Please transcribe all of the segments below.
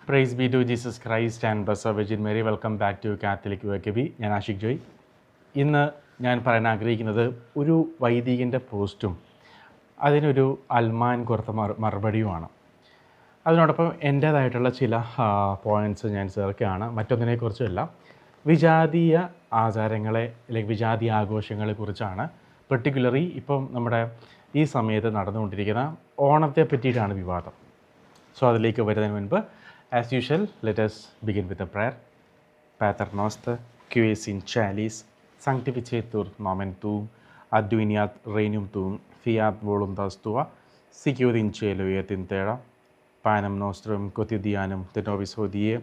Price be to Jesus Christ and blessed Virgin Mary. Welcome back to Catholic UAKB. ഞാൻ ആഷിഖ് ജോയ്. ഇന്ന് ഞാൻ പറയാൻ ആഗ്രഹിക്കുന്നത് ഒരു വൈദികൻ്റെ പോസ്റ്റും അതിനൊരു അൽമാൻ കൊടുത്ത മറുപടിയുമാണ്. അതിനോടൊപ്പം എൻ്റേതായിട്ടുള്ള ചില പോയിൻറ്റ്സ് ഞാൻ ചേർക്കുകയാണ്. മറ്റൊന്നിനെക്കുറിച്ചല്ല, വിജാതീയ ആചാരങ്ങളെ അല്ലെങ്കിൽ വിജാതീയ ആഘോഷങ്ങളെ കുറിച്ചാണ്. പെർട്ടിക്കുലറി ഇപ്പം നമ്മുടെ ഈ സമയത്ത് നടന്നുകൊണ്ടിരിക്കുന്ന ഓണത്തെ പറ്റിയിട്ടാണ് വിവാദം. സോ അതിലേക്ക് വരുന്നതിന് മുൻപ് as usual, let us begin with a prayer. Pater noster, qui es in caelis, sanctificetur nomen tuum, adveniat regnum tuum, fiat voluntas tua, sicut in cielo et in terra. Panem nostrum quotidianum de nobis hodie,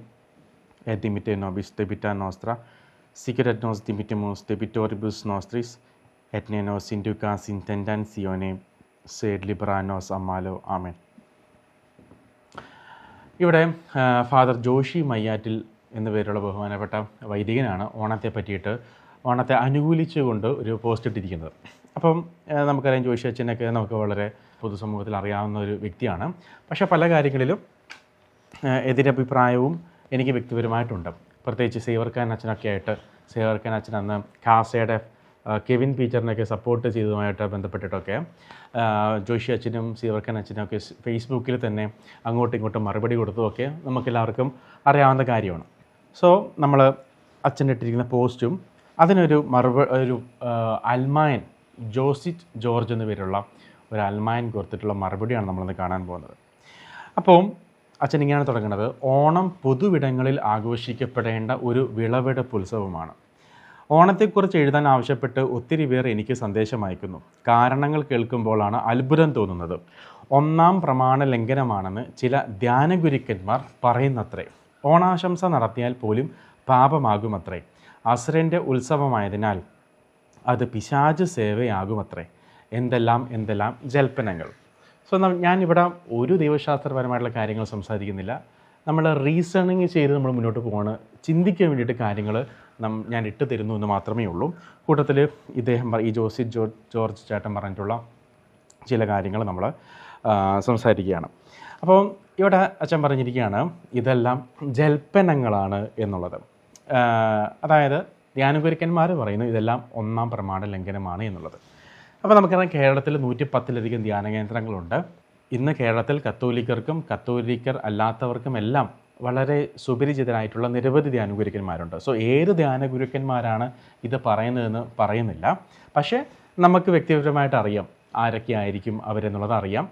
et dimitte nobis debita nostra, sicut et nos dimittimus debitoribus nostris, et ne nos inducas in tentationem, sed libera nos a malo. Amen. ഇവിടെ father Joshi മയ്യാറ്റിൽ എന്നു പേരുള്ള ബഹുമാനപ്പെട്ട വൈദികനാണ് ഓണത്തെ അനുകൂലിച്ചുകൊണ്ട് ഒരു post ഇട്ടിരിക്കുന്നത്. അപ്പം നമുക്കറിയാം, ജോഷി അച്ഛനൊക്കെ നമുക്ക് വളരെ പൊതുസമൂഹത്തിൽ അറിയാവുന്ന ഒരു വ്യക്തിയാണ്. പക്ഷേ പല കാര്യങ്ങളിലും എതിരഭിപ്രായവും എനിക്ക് വ്യക്തിപരമായിട്ടുണ്ട്. പ്രത്യേകിച്ച് സേവർക്കാൻ അച്ഛനൊക്കെ ആയിട്ട്, സേവർക്കാൻ അച്ഛൻ അന്ന് കാസയുടെ കെവിൻ പീറ്ററിനൊക്കെ സപ്പോർട്ട് ചെയ്തതുമായിട്ട് ബന്ധപ്പെട്ടിട്ടൊക്കെ ജോഷി അച്ഛനും സീവർക്കൻ അച്ഛനും ഒക്കെ ഫേസ്ബുക്കിൽ തന്നെ അങ്ങോട്ടും ഇങ്ങോട്ടും മറുപടി കൊടുത്തതൊക്കെ നമുക്കെല്ലാവർക്കും അറിയാവുന്ന കാര്യമാണ്. സോ നമ്മൾ അച്ഛനിട്ടിരിക്കുന്ന പോസ്റ്റും അതിനൊരു ഒരു അൽമായൻ ജോസിറ്റ് ജോർജ് എന്ന പേരുള്ള ഒരു അൽമായൻ കൊടുത്തിട്ടുള്ള മറുപടിയാണ് നമ്മളിന്ന് കാണാൻ പോകുന്നത്. അപ്പോൾ അച്ഛൻ ഇങ്ങനെയാണ് തുടങ്ങുന്നത്: ഓണം പൊതുവിടങ്ങളിൽ ആഘോഷിക്കപ്പെടേണ്ട ഒരു വിളവെടുപ്പ് ഉത്സവമാണ്. ഓണത്തെക്കുറിച്ച് എഴുതാൻ ആവശ്യപ്പെട്ട് ഒത്തിരി പേർ എനിക്ക് സന്ദേശം അയക്കുന്നു. കാരണങ്ങൾ കേൾക്കുമ്പോഴാണ് അത്ഭുതം തോന്നുന്നത്. ഒന്നാം പ്രമാണ ലംഘനമാണെന്ന് ചില ധ്യാനഗുരുക്കന്മാർ പറയുന്നത്രേ. ഓണാശംസ നടത്തിയാൽ പോലും പാപമാകുമത്രേ. അസുരൻ്റെ ഉത്സവമായതിനാൽ അത് പിശാച് സേവയാകുമത്രേ. എന്തെല്ലാം ജൽപ്പനങ്ങൾ. സോ ഞാനിവിടെ ഒരു ദൈവശാസ്ത്രപരമായിട്ടുള്ള കാര്യങ്ങൾ സംസാരിക്കുന്നില്ല. നമ്മൾ റീസണിങ് ചെയ്ത് നമ്മൾ മുന്നോട്ട് പോവാണ്. ചിന്തിക്കാൻ വേണ്ടിയിട്ട് കാര്യങ്ങൾ ഞാൻ ഇട്ട് തരുന്നു എന്ന് മാത്രമേ ഉള്ളൂ. കൂട്ടത്തിൽ ഈ ജോസിറ്റ് ജോർജ് ചേട്ടൻ പറഞ്ഞിട്ടുള്ള ചില കാര്യങ്ങൾ നമ്മൾ സംസാരിക്കുകയാണ്. അപ്പോൾ ഇവിടെ അച്ഛൻ പറഞ്ഞിരിക്കുകയാണ് ഇതെല്ലാം ജൽപ്പനങ്ങളാണ് എന്നുള്ളത്. അതായത് ധ്യാനഗുരുക്കന്മാർ പറയുന്നു ഇതെല്ലാം ഒന്നാം പ്രമാണ ലംഘനമാണ് എന്നുള്ളത്. അപ്പോൾ നമുക്കറിയാം, കേരളത്തിൽ 110-ലധികം ധ്യാന കേന്ദ്രങ്ങളുണ്ട്. ഇന്ന് കേരളത്തിൽ കത്തോലിക്കർക്കും കത്തോലിക്കർ അല്ലാത്തവർക്കും എല്ലാം വളരെ സുപരിചിതരായിട്ടുള്ള നിരവധി ധ്യാനഗുരുക്കന്മാരുണ്ട്. സോ ഏത് ധ്യാനഗുരുക്കന്മാരാണ് ഇത് പറയുന്നതെന്ന് പറയുന്നില്ല. പക്ഷേ നമുക്ക് വ്യക്തിപരമായിട്ട് അറിയാം ആരൊക്കെ ആയിരിക്കും അവരെന്നുള്ളത് അറിയാം.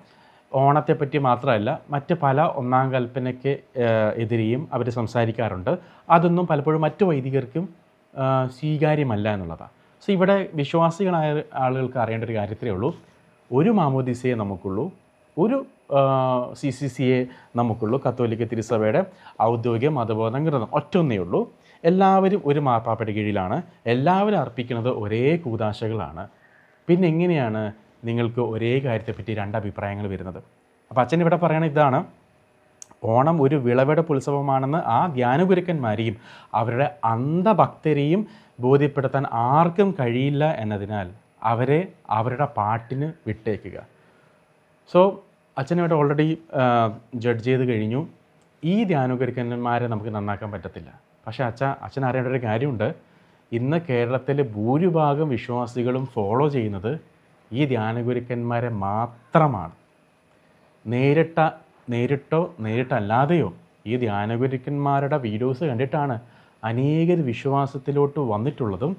ഓണത്തെപ്പറ്റി മാത്രമല്ല, മറ്റ് പല ഒന്നാം കൽപ്പനയ്ക്ക് എതിരെയും അവർ സംസാരിക്കാറുണ്ട്. അതൊന്നും പലപ്പോഴും മറ്റു വൈദികർക്കും സ്വീകാര്യമല്ല എന്നുള്ളതാണ്. സോ ഇവിടെ വിശ്വാസികളായ ആളുകൾക്ക് അറിയേണ്ട ഒരു കാര്യത്തിലേ ഉള്ളൂ. ഒരു മാമോദിസയെ നമുക്കുള്ളൂ, ഒരു CCCയെ നമുക്കുള്ളൂ. കത്തോലിക്ക തിരുസഭയുടെ ഔദ്യോഗിക മതബോധം ഗ്രന്ഥം ഒറ്റൊന്നേ ഉള്ളൂ. എല്ലാവരും ഒരു മാർപ്പാപ്പയുടെ കീഴിലാണ്. എല്ലാവരും അർപ്പിക്കുന്നത് ഒരേ കൂദാശകളാണ്. പിന്നെ എങ്ങനെയാണ് നിങ്ങൾക്ക് ഒരേ കാര്യത്തെപ്പറ്റി രണ്ടഭിപ്രായങ്ങൾ വരുന്നത്? അപ്പോൾ അച്ഛൻ ഇവിടെ പറയണത് ഇതാണ്: ഓണം ഒരു വിളവെടുപ്പ് ഉത്സവമാണെന്ന് ആ ധ്യാനഗുരുക്കന്മാരെയും അവരുടെ അന്ധഭക്തരെയും ബോധ്യപ്പെടുത്താൻ ആർക്കും കഴിയില്ല എന്നതിനാൽ അവരെ അവരുടെ പാട്ടിന് വിട്ടേക്കുക. സോ അച്ഛനിവിടെ ഓൾറെഡി ജഡ്ജ് ചെയ്ത് കഴിഞ്ഞു. ഈ ധ്യാനഗുരുക്കന്മാരെ നമുക്ക് നന്നാക്കാൻ പറ്റത്തില്ല. പക്ഷേ അച്ഛൻ അറിയേണ്ട ഒരു കാര്യമുണ്ട്. ഇന്ന് കേരളത്തിലെ ഭൂരിഭാഗം വിശ്വാസികളും ഫോളോ ചെയ്യുന്നത് ഈ ധ്യാനഗുരുക്കന്മാരെ മാത്രമാണ്. നേരിട്ടോ നേരിട്ടല്ലാതെയോ ഈ ധ്യാനഗുരുക്കന്മാരുടെ വീഡിയോസ് കണ്ടിട്ടാണ് അനേകർ വിശ്വാസത്തിലോട്ട് വന്നിട്ടുള്ളതും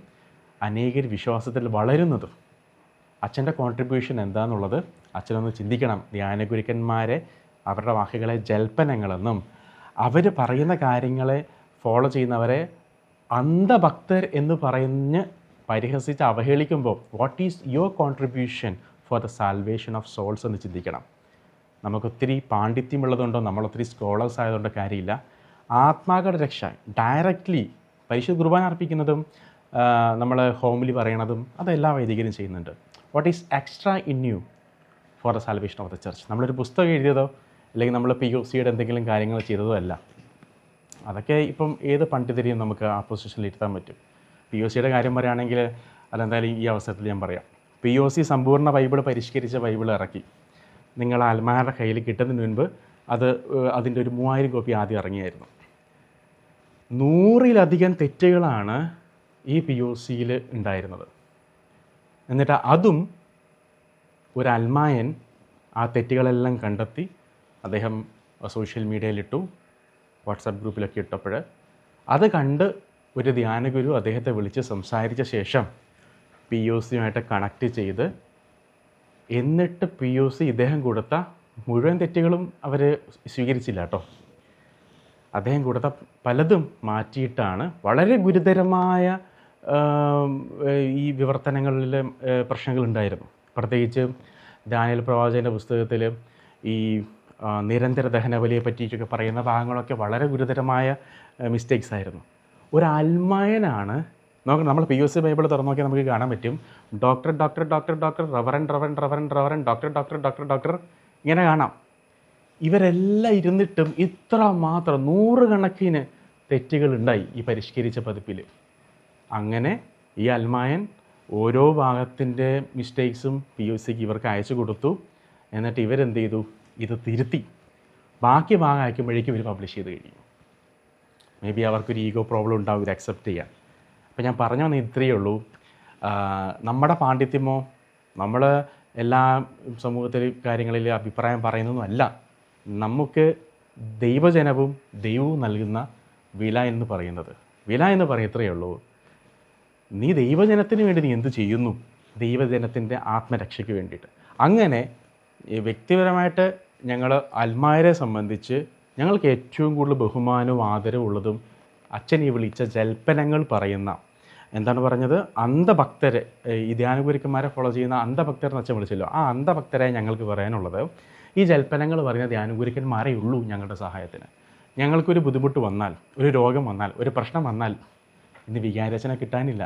അനേകർ വിശ്വാസത്തിൽ വളരുന്നതും. അച്ഛൻ്റെ കോൺട്രിബ്യൂഷൻ എന്താണെന്നുള്ളത് അച്ഛനൊന്ന് ചിന്തിക്കണം. ധ്യാനഗുരുക്കന്മാരെ, അവരുടെ വാക്കുകളെ ജൽപ്പനങ്ങളെന്നും അവർ പറയുന്ന കാര്യങ്ങളെ ഫോളോ ചെയ്യുന്നവരെ അന്ധഭക്തർ എന്ന് പറഞ്ഞ് പരിഹസിച്ച് അവഹേളിക്കുമ്പോൾ what is your contribution for the salvation of souls എന്ന് ചിന്തിക്കണം. നമുക്കൊത്തിരി പാണ്ഡിത്യമുള്ളതുകൊണ്ടോ നമ്മളൊത്തിരി സ്കോളേഴ്സ് ആയതുകൊണ്ടോ കാര്യമില്ല. ആത്മാക്കളുടെ രക്ഷ ഡയറക്റ്റ്ലി പരിശുദ്ധ കുർബാന അർപ്പിക്കുന്നതും നമ്മൾ ഹോമിലി പറയണതും അതെല്ലാ വൈദികരും ചെയ്യുന്നുണ്ട്. What is extra in you for the salvation of the church? നമ്മളൊരു പുസ്തകം എഴുതിയതോ അല്ലെങ്കിൽ നമ്മൾ POCയുടെ എന്തെങ്കിലും കാര്യങ്ങൾ ചെയ്തതോ അല്ല. അതൊക്കെ ഇപ്പം ഏത് പണ്ഡിതരെയും നമുക്ക് ആ പൊസിഷനിൽ ഇരുത്താൻ പറ്റും. POCയുടെ കാര്യം പറയുകയാണെങ്കിൽ അതെന്തായാലും ഈ അവസരത്തിൽ ഞാൻ പറയാം. POC സമ്പൂർണ്ണ ബൈബിൾ പരിഷ്കരിച്ച ബൈബിൾ ഇറക്കി. നിങ്ങൾ ആത്മാരുടെ കയ്യിൽ കിട്ടുന്നതിന് മുൻപ് അതിൻ്റെ ഒരു 3000 കോപ്പി ആദ്യം ഇറങ്ങിയായിരുന്നു. 100-ലധികം തെറ്റുകളാണ് ഈ POCയിൽ ഉണ്ടായിരുന്നത്. എന്നിട്ട് അതും ഒരു അൽമായൻ ആ തെറ്റുകളെല്ലാം കണ്ടെത്തി അദ്ദേഹം സോഷ്യൽ മീഡിയയിലിട്ടു, വാട്സാപ്പ് ഗ്രൂപ്പിലൊക്കെ ഇട്ടപ്പോൾ അത് കണ്ട് ഒരു ധ്യാനഗുരു അദ്ദേഹത്തെ വിളിച്ച് സംസാരിച്ച ശേഷം POCയുമായിട്ട് കണക്ട് ചെയ്ത്, എന്നിട്ട് POC ഇദ്ദേഹം കൊടുത്ത മുഴുവൻ തെറ്റുകളും അവർ സ്വീകരിച്ചില്ല കേട്ടോ. അദ്ദേഹം കൊടുത്ത പലതും മാറ്റിയിട്ടാണ് വളരെ ഗുരുതരമായ ഈ വിവർത്തനങ്ങളിലെ പ്രശ്നങ്ങളുണ്ടായിരുന്നു. പ്രത്യേകിച്ച് ദാനിയേൽ പ്രവാചകൻ്റെ പുസ്തകത്തിൽ ഈ നിരന്തര ദഹനബലിയെ പറ്റിയിട്ടൊക്കെ പറയുന്ന ഭാഗങ്ങളൊക്കെ വളരെ ഗുരുതരമായ മിസ്റ്റേക്സ് ആയിരുന്നു. ഒരു അൽമായനാണ് നോക്കണം. നമ്മൾ POC ബൈബിൾ തുറന്നു നോക്കിയാൽ നമുക്ക് കാണാൻ പറ്റും, doctor doctor doctor doctor reverend reverend reverend reverend doctor doctor doctor doctor ഇങ്ങനെ കാണാം. ഇവരെല്ലാം ഇരുന്നിട്ടും ഇത്ര മാത്രം 100 കണക്കിന് തെറ്റുകളുണ്ടായി ഈ പരിഷ്കരിച്ച പതിപ്പിൽ. അങ്ങനെ ഈ അൽമായൻ ഓരോ ഭാഗത്തിൻ്റെ മിസ്റ്റേക്സും POCക്ക് ഇവർക്ക് അയച്ചു കൊടുത്തു. എന്നിട്ട് ഇവരെന്ത് ചെയ്തു, ഇത് തിരുത്തി ബാക്കി ഭാഗം അയക്കുമ്പോഴേക്കും ഇവർ പബ്ലിഷ് ചെയ്ത് കഴിയും. മേ ബി അവർക്കൊരു ഈഗോ പ്രോബ്ലം ഉണ്ടാവും ഇത് അക്സെപ്റ്റ് ചെയ്യാൻ. അപ്പോൾ ഞാൻ പറഞ്ഞു വന്നത് ഇത്രയേ ഉള്ളൂ. നമ്മുടെ പാണ്ഡിത്യമോ നമ്മൾ എല്ലാ സമൂഹത്തിൽ കാര്യങ്ങളിൽ അഭിപ്രായം പറയുന്നതൊന്നുമല്ല. നമുക്ക് ദൈവജനവും ദൈവവും നൽകുന്ന വില എന്ന് പറയുന്നത്. വില എന്ന് ഇത്രയേ ഉള്ളൂ, നീ ദൈവജനത്തിന് വേണ്ടി നീ എന്ത് ചെയ്യുന്നു, ദൈവജനത്തിൻ്റെ ആത്മരക്ഷയ്ക്ക് വേണ്ടിയിട്ട്. അങ്ങനെ വ്യക്തിപരമായിട്ട് ഞങ്ങൾ അൽമായരെ സംബന്ധിച്ച് ഞങ്ങൾക്ക് ഏറ്റവും കൂടുതൽ ബഹുമാനവും ആദരവും ഉള്ളതും അച്ഛൻ ഈ വിളിച്ച ജൽപ്പനങ്ങൾ പറയുന്ന, എന്താണ് പറഞ്ഞത്, അന്ധഭക്തരെ, ഈ ധ്യാനഗുരുക്കന്മാരെ ഫോളോ ചെയ്യുന്ന അന്ധഭക്തരെന്ന് അച്ഛൻ വിളിച്ചല്ലോ, ആ അന്ധഭക്തരെ ഞങ്ങൾക്ക് പറയാനുള്ളത്, ഈ ജൽപ്പനങ്ങൾ പറയുന്ന ധ്യാനഗുരുക്കന്മാരേ ഉള്ളൂ ഞങ്ങളുടെ സഹായത്തിന്. ഞങ്ങൾക്കൊരു ബുദ്ധിമുട്ട് വന്നാൽ, ഒരു രോഗം വന്നാൽ, ഒരു പ്രശ്നം വന്നാൽ ഇന്ന് വികാരച്ചനെ കിട്ടാനില്ല.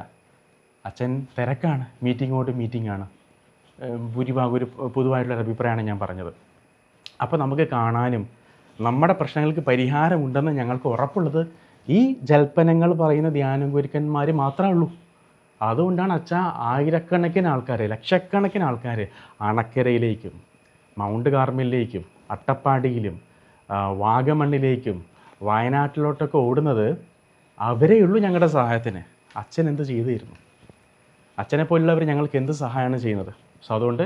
അച്ഛൻ തിരക്കാണ്, മീറ്റിങ്ങാണ്. ഭൂരിഭാഗം ഒരു പൊതുവായിട്ടുള്ളൊരു അഭിപ്രായമാണ് ഞാൻ പറഞ്ഞത്. അപ്പോൾ നമുക്ക് കാണാനും നമ്മുടെ പ്രശ്നങ്ങൾക്ക് പരിഹാരമുണ്ടെന്ന് ഞങ്ങൾക്ക് ഉറപ്പുള്ളത് ഈ ജൽപ്പനങ്ങൾ പറയുന്ന ധ്യാനഗുരുക്കന്മാർ മാത്രമേ ഉള്ളൂ. അതുകൊണ്ടാണ് അച്ഛാ ആയിരക്കണക്കിന് ആൾക്കാർ, ലക്ഷക്കണക്കിന് ആൾക്കാർ അണക്കരയിലേക്കും മൗണ്ട് കാർമലിലേക്കും അട്ടപ്പാടിയിലും വാഗമണ്ണിലേക്കും വയനാട്ടിലോട്ടൊക്കെ ഓടുന്നത്. അവരേ ഉള്ളൂ ഞങ്ങളുടെ സഹായത്തിന്. അച്ഛൻ എന്ത് ചെയ്തു തരുന്നു? അച്ഛനെ പോലുള്ളവർ ഞങ്ങൾക്ക് എന്ത് സഹായമാണ് ചെയ്യുന്നത്? സോ അതുകൊണ്ട്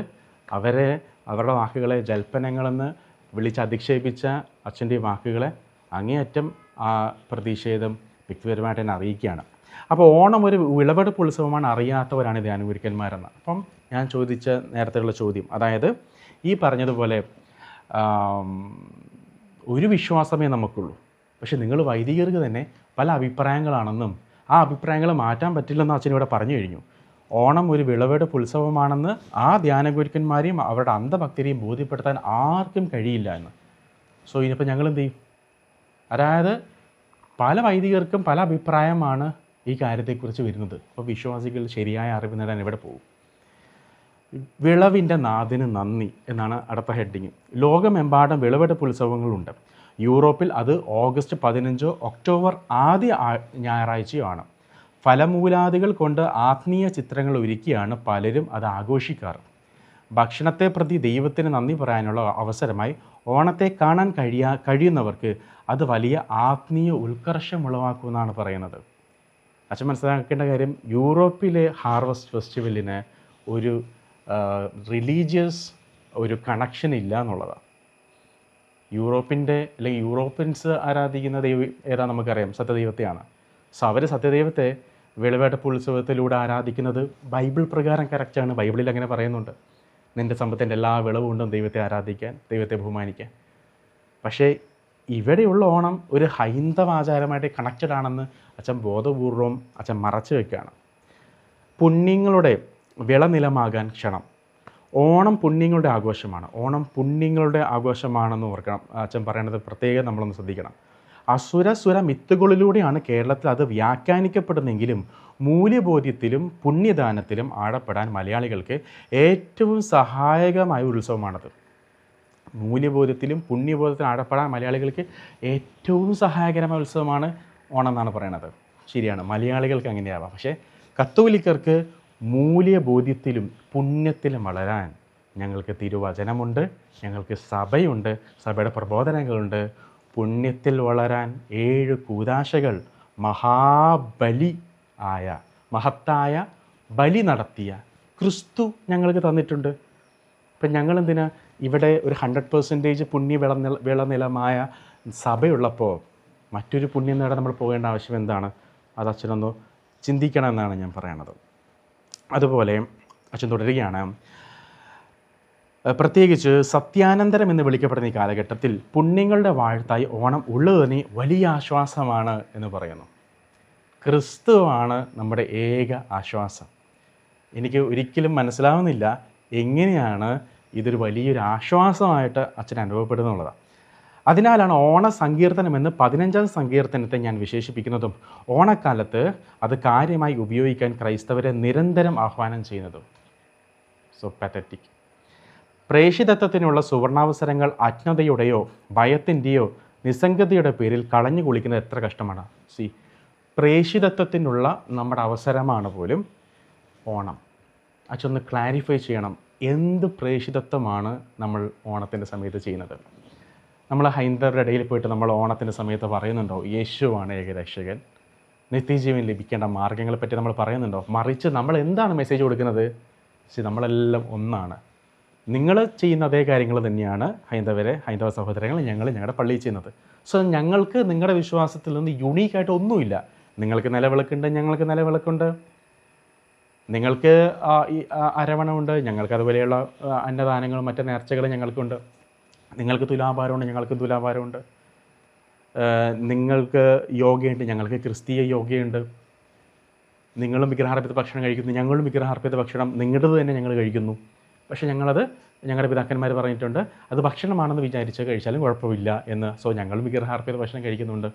അവരുടെ വാക്കുകളെ ജൽപ്പനങ്ങളെന്ന് വിളിച്ച് അധിക്ഷേപിച്ച അച്ഛൻ്റെ വാക്കുകളെ അങ്ങേയറ്റം ആ പ്രതിഷേധം വ്യക്തിപരമായിട്ട് തന്നെ അറിയിക്കുകയാണ്. അപ്പോൾ ഓണം ഒരു വിളവെടുപ്പ് ഉത്സവമാണ്, അറിയാത്തവരാണ് ധ്യാനഗുരുക്കന്മാരെന്ന്. അപ്പം ഞാൻ ചോദിച്ച നേരത്തെയുള്ള ചോദ്യം, അതായത് ഈ പറഞ്ഞതുപോലെ ഒരു വിശ്വാസമേ നമുക്കുള്ളൂ, പക്ഷെ നിങ്ങൾ വൈദികർക്ക് തന്നെ പല അഭിപ്രായങ്ങളാണെന്നും ആ അഭിപ്രായങ്ങൾ മാറ്റാൻ പറ്റില്ലെന്നും അച്ഛനിവിടെ പറഞ്ഞു കഴിഞ്ഞു. ഓണം ഒരു വിളവെടുപ്പ് ഉത്സവമാണെന്ന് ആ ധ്യാനഗുരുക്കന്മാരെയും അവരുടെ അന്ധഭക്തരെയും ബോധ്യപ്പെടുത്താൻ ആർക്കും കഴിയില്ല എന്ന്. സോ ഇനിയിപ്പോൾ ഞങ്ങൾ എന്ത് ചെയ്യും? അതായത് പല വൈദികർക്കും പല അഭിപ്രായമാണ് ഈ കാര്യത്തെക്കുറിച്ച് വരുന്നത്. അപ്പോൾ വിശ്വാസികൾ ശരിയായ അറിവ് നേടാൻ എവിടെ പോകും? വിളവിൻ്റെ നാഥിന് നന്ദി എന്നാണ് അടുത്ത ഹെഡിങ്. ലോകമെമ്പാടും വിളവെടുപ്പ് ഉത്സവങ്ങളുണ്ട്. യൂറോപ്പിൽ അത് ഓഗസ്റ്റ് 15 ഒക്ടോബർ ആദ്യ ഞായറാഴ്ചയോ ആണ്. ഫലമൂലാദികൾ കൊണ്ട് ആത്മീയ ചിത്രങ്ങൾ ഒരുക്കിയാണ് പലരും അത് ആഘോഷിക്കാറ്. ഭക്ഷണത്തെ പ്രതി ദൈവത്തിന് നന്ദി പറയാനുള്ള അവസരമായി ഓണത്തെ കാണാൻ കഴിയുന്നവർക്ക് അത് വലിയ ആത്മീയ ഉത്കർഷം ഉളവാക്കുമെന്നാണ് പറയുന്നത്. അച്ഛൻ മനസ്സിലാക്കേണ്ട കാര്യം, യൂറോപ്പിലെ ഹാർവസ്റ്റ് ഫെസ്റ്റിവലിന് ഒരു റിലീജിയസ് ഒരു കണക്ഷൻ ഇല്ല എന്നുള്ളതാണ്. അല്ലെങ്കിൽ യൂറോപ്യൻസ് ആരാധിക്കുന്ന ദൈവം ഏതാ നമുക്കറിയാം, സത്യദൈവത്തെയാണ്. സോ അവർ സത്യദൈവത്തെ വിളവെടുപ്പ് ഉത്സവത്തിലൂടെ ആരാധിക്കുന്നത് ബൈബിൾ പ്രകാരം കറക്റ്റാണ്. ബൈബിളിൽ അങ്ങനെ പറയുന്നുണ്ട്, നിൻ്റെ സമ്പത്തിൻ്റെ എല്ലാ വിളവും ഉണ്ടും ദൈവത്തെ ആരാധിക്കാൻ, ദൈവത്തെ ബഹുമാനിക്കാൻ. പക്ഷേ ഇവിടെയുള്ള ഓണം ഒരു ഹൈന്ദവ ആചാരമായിട്ട് കണക്റ്റഡ് ആണെന്ന് അച്ഛൻ ബോധപൂർവം അച്ഛൻ മറച്ചു വയ്ക്കുകയാണ്. പുണ്യങ്ങളുടെ വിളനിലമാകാൻ ക്ഷണം. ഓണം പുണ്യങ്ങളുടെ ആഘോഷമാണ്. ഓണം പുണ്യങ്ങളുടെ ആഘോഷമാണെന്ന് ഓർക്കണം. അച്ഛൻ പറയണത് പ്രത്യേകം നമ്മളൊന്ന് ശ്രദ്ധിക്കണം. അസുര മിത്തുകളിലൂടെയാണ് കേരളത്തിൽ അത് വ്യാഖ്യാനിക്കപ്പെടുന്നെങ്കിലും മൂല്യബോധ്യത്തിലും പുണ്യദാനത്തിലും ആഴപ്പെടാൻ മലയാളികൾക്ക് ഏറ്റവും സഹായകമായ ഉത്സവമാണത്. മൂല്യബോധ്യത്തിലും പുണ്യബോധത്തിലും ആഴപ്പെടാൻ മലയാളികൾക്ക് ഏറ്റവും സഹായകരമായ ഉത്സവമാണ് ഓണം എന്നാണ് പറയണത്. ശരിയാണ്, മലയാളികൾക്ക് അങ്ങനെയാവാം. പക്ഷേ കത്തോലിക്കർക്ക് മൂല്യബോധ്യത്തിലും പുണ്യത്തിലും വളരാൻ ഞങ്ങൾക്ക് തിരുവചനമുണ്ട്, ഞങ്ങൾക്ക് സഭയുണ്ട്, സഭയുടെ പ്രബോധനങ്ങളുണ്ട്. പുണ്യത്തിൽ വളരാൻ 7 കൂദാശകൾ മഹാബലി ആയ മഹത്തായ ബലി നടത്തിയ ക്രിസ്തു ഞങ്ങൾക്ക് തന്നിട്ടുണ്ട്. ഇപ്പം ഞങ്ങളെന്തിനാ ഇവിടെ ഒരു 100% പുണ്യ വിളനിലമായ സഭയുള്ളപ്പോൾ മറ്റൊരു പുണ്യം നേടാൻ നമ്മൾ പോകേണ്ട ആവശ്യം എന്താണ്? അത് അച്ഛനൊന്ന് ചിന്തിക്കണം എന്നാണ് ഞാൻ പറയണത്. അതുപോലെ അച്ഛൻ തുടരുകയാണ്, പ്രത്യേകിച്ച് സത്യാനന്തരം എന്ന് വിളിക്കപ്പെടുന്ന ഈ കാലഘട്ടത്തിൽ പുണ്യങ്ങളുടെ വാഴ്ത്തായി ഓണം ഉള്ളത് തന്നെ വലിയ ആശ്വാസമാണ് എന്ന് പറയുന്നു. ക്രിസ്തുവാണ് നമ്മുടെ ഏക ആശ്വാസം. എനിക്ക് ഒരിക്കലും മനസ്സിലാവുന്നില്ല എങ്ങനെയാണ് ഇതൊരു വലിയൊരു ആശ്വാസമായിട്ട് അച്ഛൻ അനുഭവപ്പെടുന്നുള്ളതാണ്. അതിനാലാണ് ഓണസങ്കീർത്തനം എന്ന് 15ാം സങ്കീർത്തനത്തെ ഞാൻ വിശേഷിപ്പിക്കുന്നതും ഓണക്കാലത്ത് അത് കാര്യമായി ഉപയോഗിക്കാൻ ക്രൈസ്തവരെ നിരന്തരം ആഹ്വാനം ചെയ്യുന്നതും. So pathetic. പ്രേഷിതത്വത്തിനുള്ള സുവർണാവസരങ്ങൾ അജ്ഞതയുടെയോ ഭയത്തിൻ്റെയോ നിസ്സംഗതയുടെ പേരിൽ കളഞ്ഞു കുളിക്കുന്നത് എത്ര കഷ്ടമാണ്. പ്രേഷിതത്വത്തിനുള്ള നമ്മുടെ അവസരമാണ് പോലും ഓണം. അച്ഛനൊന്ന് ക്ലാരിഫൈ ചെയ്യണം, എന്ത് പ്രേഷിതത്വമാണ് നമ്മൾ ഓണത്തിൻ്റെ സമയത്ത് ചെയ്യുന്നത്? നമ്മൾ ഹൈന്ദവരുടെ ഇടയിൽ പോയിട്ട് നമ്മൾ ഓണത്തിൻ്റെ സമയത്ത് പറയുന്നുണ്ടോ യേശുവാണ് ഏകരക്ഷകൻ, നിത്യജീവൻ ലഭിക്കേണ്ട മാർഗ്ഗങ്ങളെപ്പറ്റി നമ്മൾ പറയുന്നുണ്ടോ? മറിച്ച് നമ്മൾ എന്താണ് മെസ്സേജ് കൊടുക്കുന്നത്? നമ്മളെല്ലാം ഒന്നാണ്. നിങ്ങൾ ചെയ്യുന്ന അതേ കാര്യങ്ങൾ തന്നെയാണ് ഹൈന്ദവ സഹോദരങ്ങൾ ഞങ്ങളുടെ പള്ളിയിൽ ചെയ്യുന്നത്. സോ ഞങ്ങൾക്ക് നിങ്ങളുടെ വിശ്വാസത്തിൽ നിന്ന് യുണീക്കായിട്ട് ഒന്നുമില്ല. നിങ്ങൾക്ക് നിലവിളക്കുണ്ട്, ഞങ്ങൾക്ക് നിലവിളക്കുണ്ട്. നിങ്ങൾക്ക് ഈ അരവണമുണ്ട്, ഞങ്ങൾക്ക് അതുപോലെയുള്ള അന്നദാനങ്ങളും മറ്റ് നേർച്ചകളും ഞങ്ങൾക്കുണ്ട്. നിങ്ങൾക്ക് തുലാഭാരമുണ്ട്, ഞങ്ങൾക്ക് തുലാഭാരമുണ്ട്. നിങ്ങൾക്ക് യോഗയുണ്ട്, ഞങ്ങൾക്ക് ക്രിസ്തീയ യോഗയുണ്ട്. നിങ്ങളും വിഗ്രഹാർപ്പിത ഭക്ഷണം കഴിക്കുന്നു, ഞങ്ങളും വിഗ്രഹാർപ്പിത ഭക്ഷണം നിങ്ങളുടേത് തന്നെ ഞങ്ങൾ കഴിക്കുന്നു. പക്ഷേ ഞങ്ങളുടെ പിതാക്കന്മാർ പറഞ്ഞിട്ടുണ്ട് അത് ഭക്ഷണമാണെന്ന് വിചാരിച്ച് കഴിച്ചാലും കുഴപ്പമില്ല എന്ന്. സോ ഞങ്ങളും വിഗ്രഹാർപ്പിത ഭക്ഷണം കഴിക്കുന്നുണ്ട്.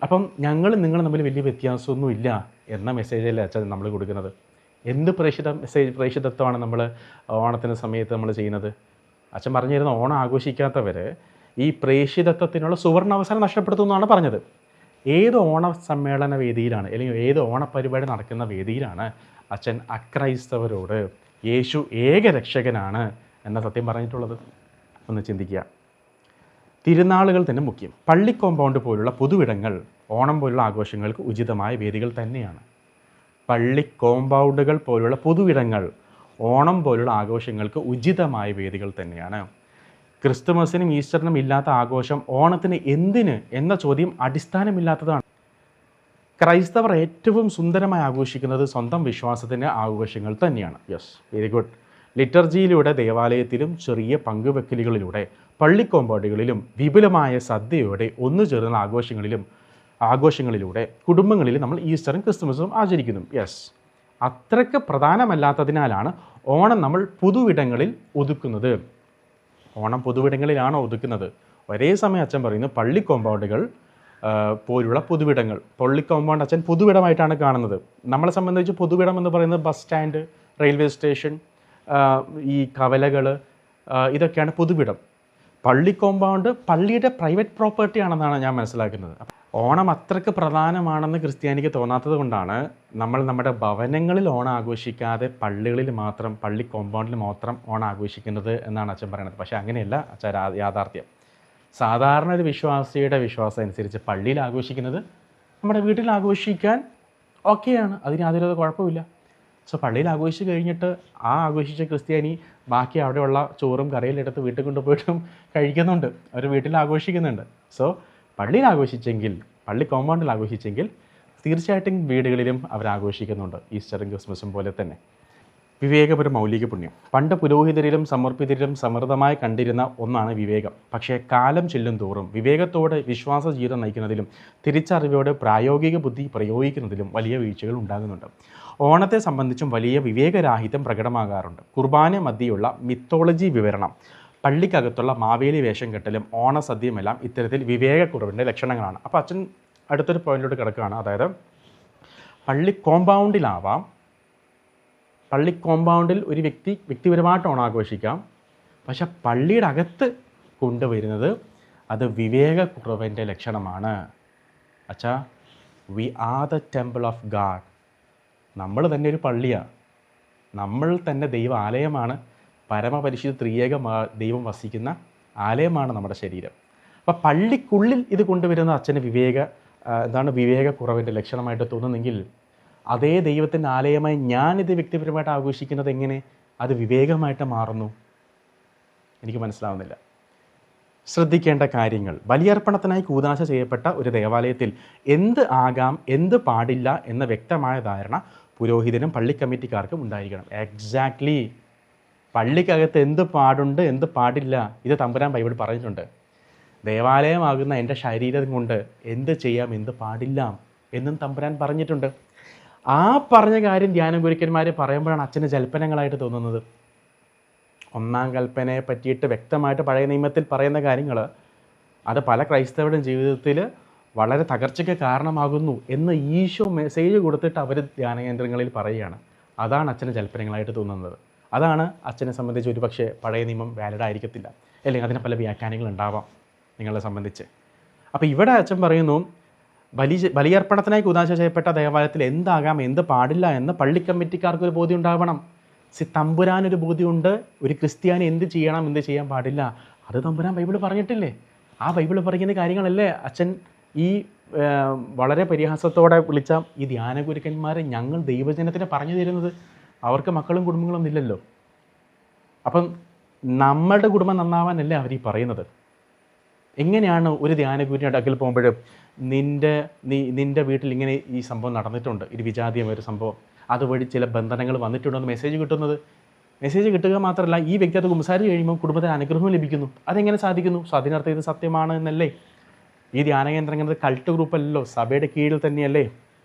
അപ്പം നിങ്ങൾ തമ്മിൽ വലിയ വ്യത്യാസമൊന്നുമില്ല എന്ന മെസ്സേജല്ലേ അച്ഛൻ നമ്മൾ കൊടുക്കുന്നത്. എന്ത് പ്രേഷിതത്വമാണ് നമ്മൾ ഓണത്തിൻ്റെ സമയത്ത് നമ്മൾ ചെയ്യുന്നത്? അച്ഛൻ പറഞ്ഞു തരുന്ന ഓണം ആഘോഷിക്കാത്തവർ ഈ പ്രേഷിതത്വത്തിനുള്ള സുവർണാവസരം നഷ്ടപ്പെടുത്തുമെന്നാണ് പറഞ്ഞത്. ഏത് ഓണ സമ്മേളന വേദിയിലാണ് അല്ലെങ്കിൽ ഏത് ഓണപ്പരിപാടി നടക്കുന്ന വേദിയിലാണ് അച്ഛൻ അക്രൈസ്തവരോട് യേശു ഏകരക്ഷകനാണ് എന്ന സത്യം പറഞ്ഞിട്ടുള്ളത്? ഒന്ന് ചിന്തിക്കുക. തിരുനാളുകൾ തന്നെ മുഖ്യം. പള്ളി കോമ്പൗണ്ട് പോലുള്ള പൊതുവിടങ്ങൾ ഓണം പോലുള്ള ആഘോഷങ്ങൾക്ക് ഉചിതമായ വേദികൾ തന്നെയാണ്. പള്ളി കോമ്പൗണ്ടുകൾ പോലുള്ള പൊതുവിടങ്ങൾ ഓണം പോലുള്ള ആഘോഷങ്ങൾക്ക് ഉചിതമായ വേദികൾ തന്നെയാണ്. ക്രിസ്തുമസിനും ഈസ്റ്ററിനും ഇല്ലാത്ത ആഘോഷം ഓണത്തിന് എന്തിന് എന്ന ചോദ്യം അടിസ്ഥാനമില്ലാത്തതാണ്. ക്രൈസ്തവർ ഏറ്റവും സുന്ദരമായി ആഘോഷിക്കുന്നത് സ്വന്തം വിശ്വാസത്തിൻ്റെ ആഘോഷങ്ങൾ തന്നെയാണ്. Yes, very good. ലിറ്റർജിയിലൂടെ, ദേവാലയത്തിലും ചെറിയ പങ്കുവെക്കലുകളിലൂടെ, പള്ളി കോമ്പൗണ്ടുകളിലും വിപുലമായ സദ്യയോടെ ഒന്നു ചേർന്ന ആഘോഷങ്ങളിലൂടെ കുടുംബങ്ങളിൽ നമ്മൾ ഈസ്റ്ററും ക്രിസ്തുമസും ആചരിക്കുന്നു. യെസ്, അത്രയ്ക്ക് പ്രധാനമല്ലാത്തതിനാലാണ് ഓണം നമ്മൾ പൊതുവിടങ്ങളിൽ ഒതുക്കുന്നത്. ഓണം പൊതുവിടങ്ങളിലാണോ ഒതുക്കുന്നത്? ഒരേ സമയം അച്ഛൻ പറയുന്നു പള്ളി കോമ്പൗണ്ടുകൾ പോലുള്ള പൊതുവിടങ്ങൾ. പള്ളി കോമ്പൗണ്ട് അച്ഛൻ പൊതുവിടമായിട്ടാണ് കാണുന്നത്. നമ്മളെ സംബന്ധിച്ച് പൊതുവിടം എന്ന് പറയുന്നത് ബസ് സ്റ്റാൻഡ്, റെയിൽവേ സ്റ്റേഷൻ, ഈ കവലകൾ, ഇതൊക്കെയാണ് പൊതുവിടം. പള്ളി കോമ്പൗണ്ട് പള്ളിയുടെ പ്രൈവറ്റ് പ്രോപ്പർട്ടി ആണെന്നാണ് ഞാൻ മനസ്സിലാക്കുന്നത്. ഓണം അത്രയ്ക്ക് പ്രധാനമാണെന്ന് ക്രിസ്ത്യാനിക്ക് തോന്നാത്തത് കൊണ്ടാണ് നമ്മൾ നമ്മുടെ ഭവനങ്ങളിൽ ഓണം ആഘോഷിക്കാതെ പള്ളികളിൽ മാത്രം, പള്ളി കോമ്പൗണ്ടിൽ മാത്രം ഓണം ആഘോഷിക്കുന്നത് എന്നാണ് അച്ഛൻ പറയുന്നത്. പക്ഷേ അങ്ങനെയല്ല അച്ഛൻ യാഥാർത്ഥ്യം. സാധാരണ ഒരു വിശ്വാസിയുടെ വിശ്വാസം അനുസരിച്ച് പള്ളിയിൽ ആഘോഷിക്കുന്നത് നമ്മുടെ വീട്ടിൽ ആഘോഷിക്കാൻ ഓക്കെയാണ്, അതിന് യാതൊരു കുഴപ്പമില്ല. സോ പള്ളിയിൽ ആഘോഷിച്ച് കഴിഞ്ഞിട്ട് ആ ആഘോഷിച്ച ക്രിസ്ത്യാനി ബാക്കി അവിടെയുള്ള ചോറും കറിയും എടുത്ത് വീട്ടിൽ കൊണ്ടുപോയിട്ടും കഴിക്കുന്നുണ്ട്, അവർ വീട്ടിൽ ആഘോഷിക്കുന്നുണ്ട്. സോ പള്ളിയിൽ ആഘോഷിച്ചെങ്കിൽ, പള്ളി കോമ്പൗണ്ടിൽ ആഘോഷിച്ചെങ്കിൽ തീർച്ചയായിട്ടും വീടുകളിലും അവർ ആഘോഷിക്കുന്നുണ്ട്, ഈസ്റ്ററും ക്രിസ്മസും പോലെ തന്നെ. വിവേകപര മൗലിക പുണ്യം. പണ്ട് പുരോഹിതരിലും സമർപ്പിതരിലും സമൃദ്ധമായി കണ്ടിരുന്ന ഒന്നാണ് വിവേകം. പക്ഷേ കാലം ചെല്ലും തോറും വിവേകത്തോടെ വിശ്വാസ ജീവിതം നയിക്കുന്നതിലും തിരിച്ചറിവോടെ പ്രായോഗിക ബുദ്ധി പ്രയോഗിക്കുന്നതിലും വലിയ വീഴ്ചകൾ ഉണ്ടാകുന്നുണ്ട്. ഓണത്തെ സംബന്ധിച്ചും വലിയ വിവേകരാഹിത്യം പ്രകടമാകാറുണ്ട്. കുർബാന മധ്യയുള്ള മിത്തോളജി വിവരണം, പള്ളിക്കകത്തുള്ള മാവേലി വേഷം കെട്ടലും ഓണസദ്യയുമെല്ലാം ഇത്തരത്തിൽ വിവേകക്കുറവിൻ്റെ ലക്ഷണങ്ങളാണ്. അപ്പോൾ അച്ഛൻ അടുത്തൊരു പോയിന്റിലോട്ട് കിടക്കുകയാണ്. അതായത് പള്ളി കോമ്പൗണ്ടിൽ ഒരു വ്യക്തിപരമായിട്ട് ഓണം ആഘോഷിക്കാം, പക്ഷെ പള്ളിയുടെ അകത്ത് കൊണ്ടുവരുന്നത് അത് വിവേകക്കുറവിൻ്റെ ലക്ഷണമാണ്. അച്ഛാ, we are the temple of God. നമ്മൾ തന്നെ ഒരു പള്ളിയാണ്, നമ്മൾ തന്നെ ദൈവാലയമാണ്. പരമപരിശുദ്ധ ത്രിയേക ദൈവം വസിക്കുന്ന ആലയമാണ് നമ്മുടെ ശരീരം. അപ്പോൾ പള്ളിക്കുള്ളിൽ ഇത് കൊണ്ടുവരുന്ന അച്ഛന് വിവേകക്കുറവിൻ്റെ ലക്ഷണമായിട്ട് തോന്നുന്നെങ്കിൽ, അതേ ദൈവത്തിൻ്റെ ആലയമായി ഞാനിത് വ്യക്തിപരമായിട്ട് ആഘോഷിക്കുന്നത് എങ്ങനെ അത് വിവേകമായിട്ട് മാറുന്നു? എനിക്ക് മനസ്സിലാവുന്നില്ല. ശ്രദ്ധിക്കേണ്ട കാര്യങ്ങൾ. ബലിയർപ്പണത്തിനായി കൂദാശ ചെയ്യപ്പെട്ട ഒരു ദേവാലയത്തിൽ എന്ത് ആകാം, എന്ത് പാടില്ല എന്ന വ്യക്തമായ ധാരണ പുരോഹിതനും പള്ളി കമ്മിറ്റിക്കാർക്കും ഉണ്ടായിരിക്കണം. എക്സാക്ട്ലി. പള്ളിക്കകത്ത് എന്ത് പാടുണ്ട്, എന്ത് പാടില്ല, ഇത് തമ്പുരാൻ ബൈബിൾ പറഞ്ഞിട്ടുണ്ട്. ദേവാലയമാകുന്ന എൻ്റെ ശരീരം കൊണ്ട് എന്ത് ചെയ്യാം, എന്ത് പാടില്ല എന്നും തമ്പുരാൻ പറഞ്ഞിട്ടുണ്ട്. ആ പറഞ്ഞ കാര്യം ധ്യാനഗുരുക്കന്മാർ പറയുമ്പോഴാണ് അച്ഛന് ജൽപ്പനങ്ങളായിട്ട് തോന്നുന്നത്. ഒന്നാം കൽപ്പനയെ പറ്റിയിട്ട് വ്യക്തമായിട്ട് പഴയ നിയമത്തിൽ പറയുന്ന കാര്യങ്ങൾ അത് പല ക്രൈസ്തവരുടെയും ജീവിതത്തിൽ വളരെ തകർച്ചയ്ക്ക് കാരണമാകുന്നു എന്ന് ഈശോ മെസ്സേജ് കൊടുത്തിട്ട് അവർ ധ്യാനകേന്ദ്രങ്ങളിൽ പറയുകയാണ്. അതാണ് അച്ഛന് ജൽപ്പനങ്ങളായിട്ട് തോന്നുന്നത്. അതാണ് അച്ഛനെ സംബന്ധിച്ച് ഒരുപക്ഷെ പഴയ നിയമം വാലിഡ് ആയിരിക്കത്തില്ല, അല്ലെങ്കിൽ അതിന് പല വ്യാഖ്യാനങ്ങൾ ഉണ്ടാവാം നിങ്ങളെ സംബന്ധിച്ച്. അപ്പോൾ ഇവിടെ അച്ഛൻ പറയുന്നു, ബലിയർപ്പണത്തിനായി കൂദാശ ചെയ്യപ്പെട്ട ദേവാലയത്തിൽ എന്താകാം, എന്ത് പാടില്ല എന്ന് പള്ളി കമ്മിറ്റിക്കാർക്കൊരു ബോധ്യം ഉണ്ടാവണം. തമ്പുരാനൊരു ബോധ്യമുണ്ട്, ഒരു ക്രിസ്ത്യാനി എന്ത് ചെയ്യണം, എന്ത് ചെയ്യാൻ പാടില്ല, അത് തമ്പുരാൻ ബൈബിൾ പറഞ്ഞിട്ടില്ലേ? ആ ബൈബിൾ പറയുന്ന കാര്യങ്ങളല്ലേ അച്ഛൻ ഈ വളരെ പരിഹാസത്തോടെ വിളിച്ച ഈ ധ്യാനഗുരുക്കന്മാർ ഞങ്ങൾ ദൈവജനത്തിന് പറഞ്ഞു തരുന്നത്? അവർക്ക് മക്കളും കുടുംബങ്ങളൊന്നും ഇല്ലല്ലോ. അപ്പം നമ്മളുടെ കുടുംബം നന്നാവാനല്ലേ അവർ ഈ പറയുന്നത്. എങ്ങനെയാണ് ഒരു ധ്യാനഗുരുവിൻ്റെ അടുക്കൽ പോകുമ്പോൾ നിൻ്റെ വീട്ടിൽ ഇങ്ങനെ ഈ സംഭവം നടന്നിട്ടുണ്ട്, ഒരു വിജാതീയമായൊരു സംഭവം, അതുവഴി ചില ബന്ധനങ്ങൾ വന്നിട്ടുണ്ടെന്ന് മെസ്സേജ് കിട്ടുന്നത്? മെസ്സേജ് കിട്ടുക മാത്രമല്ല, ഈ വ്യക്തി അത് കുമ്പസാരിച്ച് കഴിയുമ്പോൾ കുടുംബത്തിന് അനുഗ്രഹവും ലഭിക്കുന്നു. അതെങ്ങനെ സാധിക്കുന്നു? സോ അതിനർത്ഥം ഇത് സത്യമാണ് എന്നല്ലേ? ഈ ധ്യാനകേന്ദ്രങ്ങൾ കൾട്ട് ഗ്രൂപ്പല്ലല്ലോ, സഭയുടെ കീഴിൽ തന്നെയല്ലേ?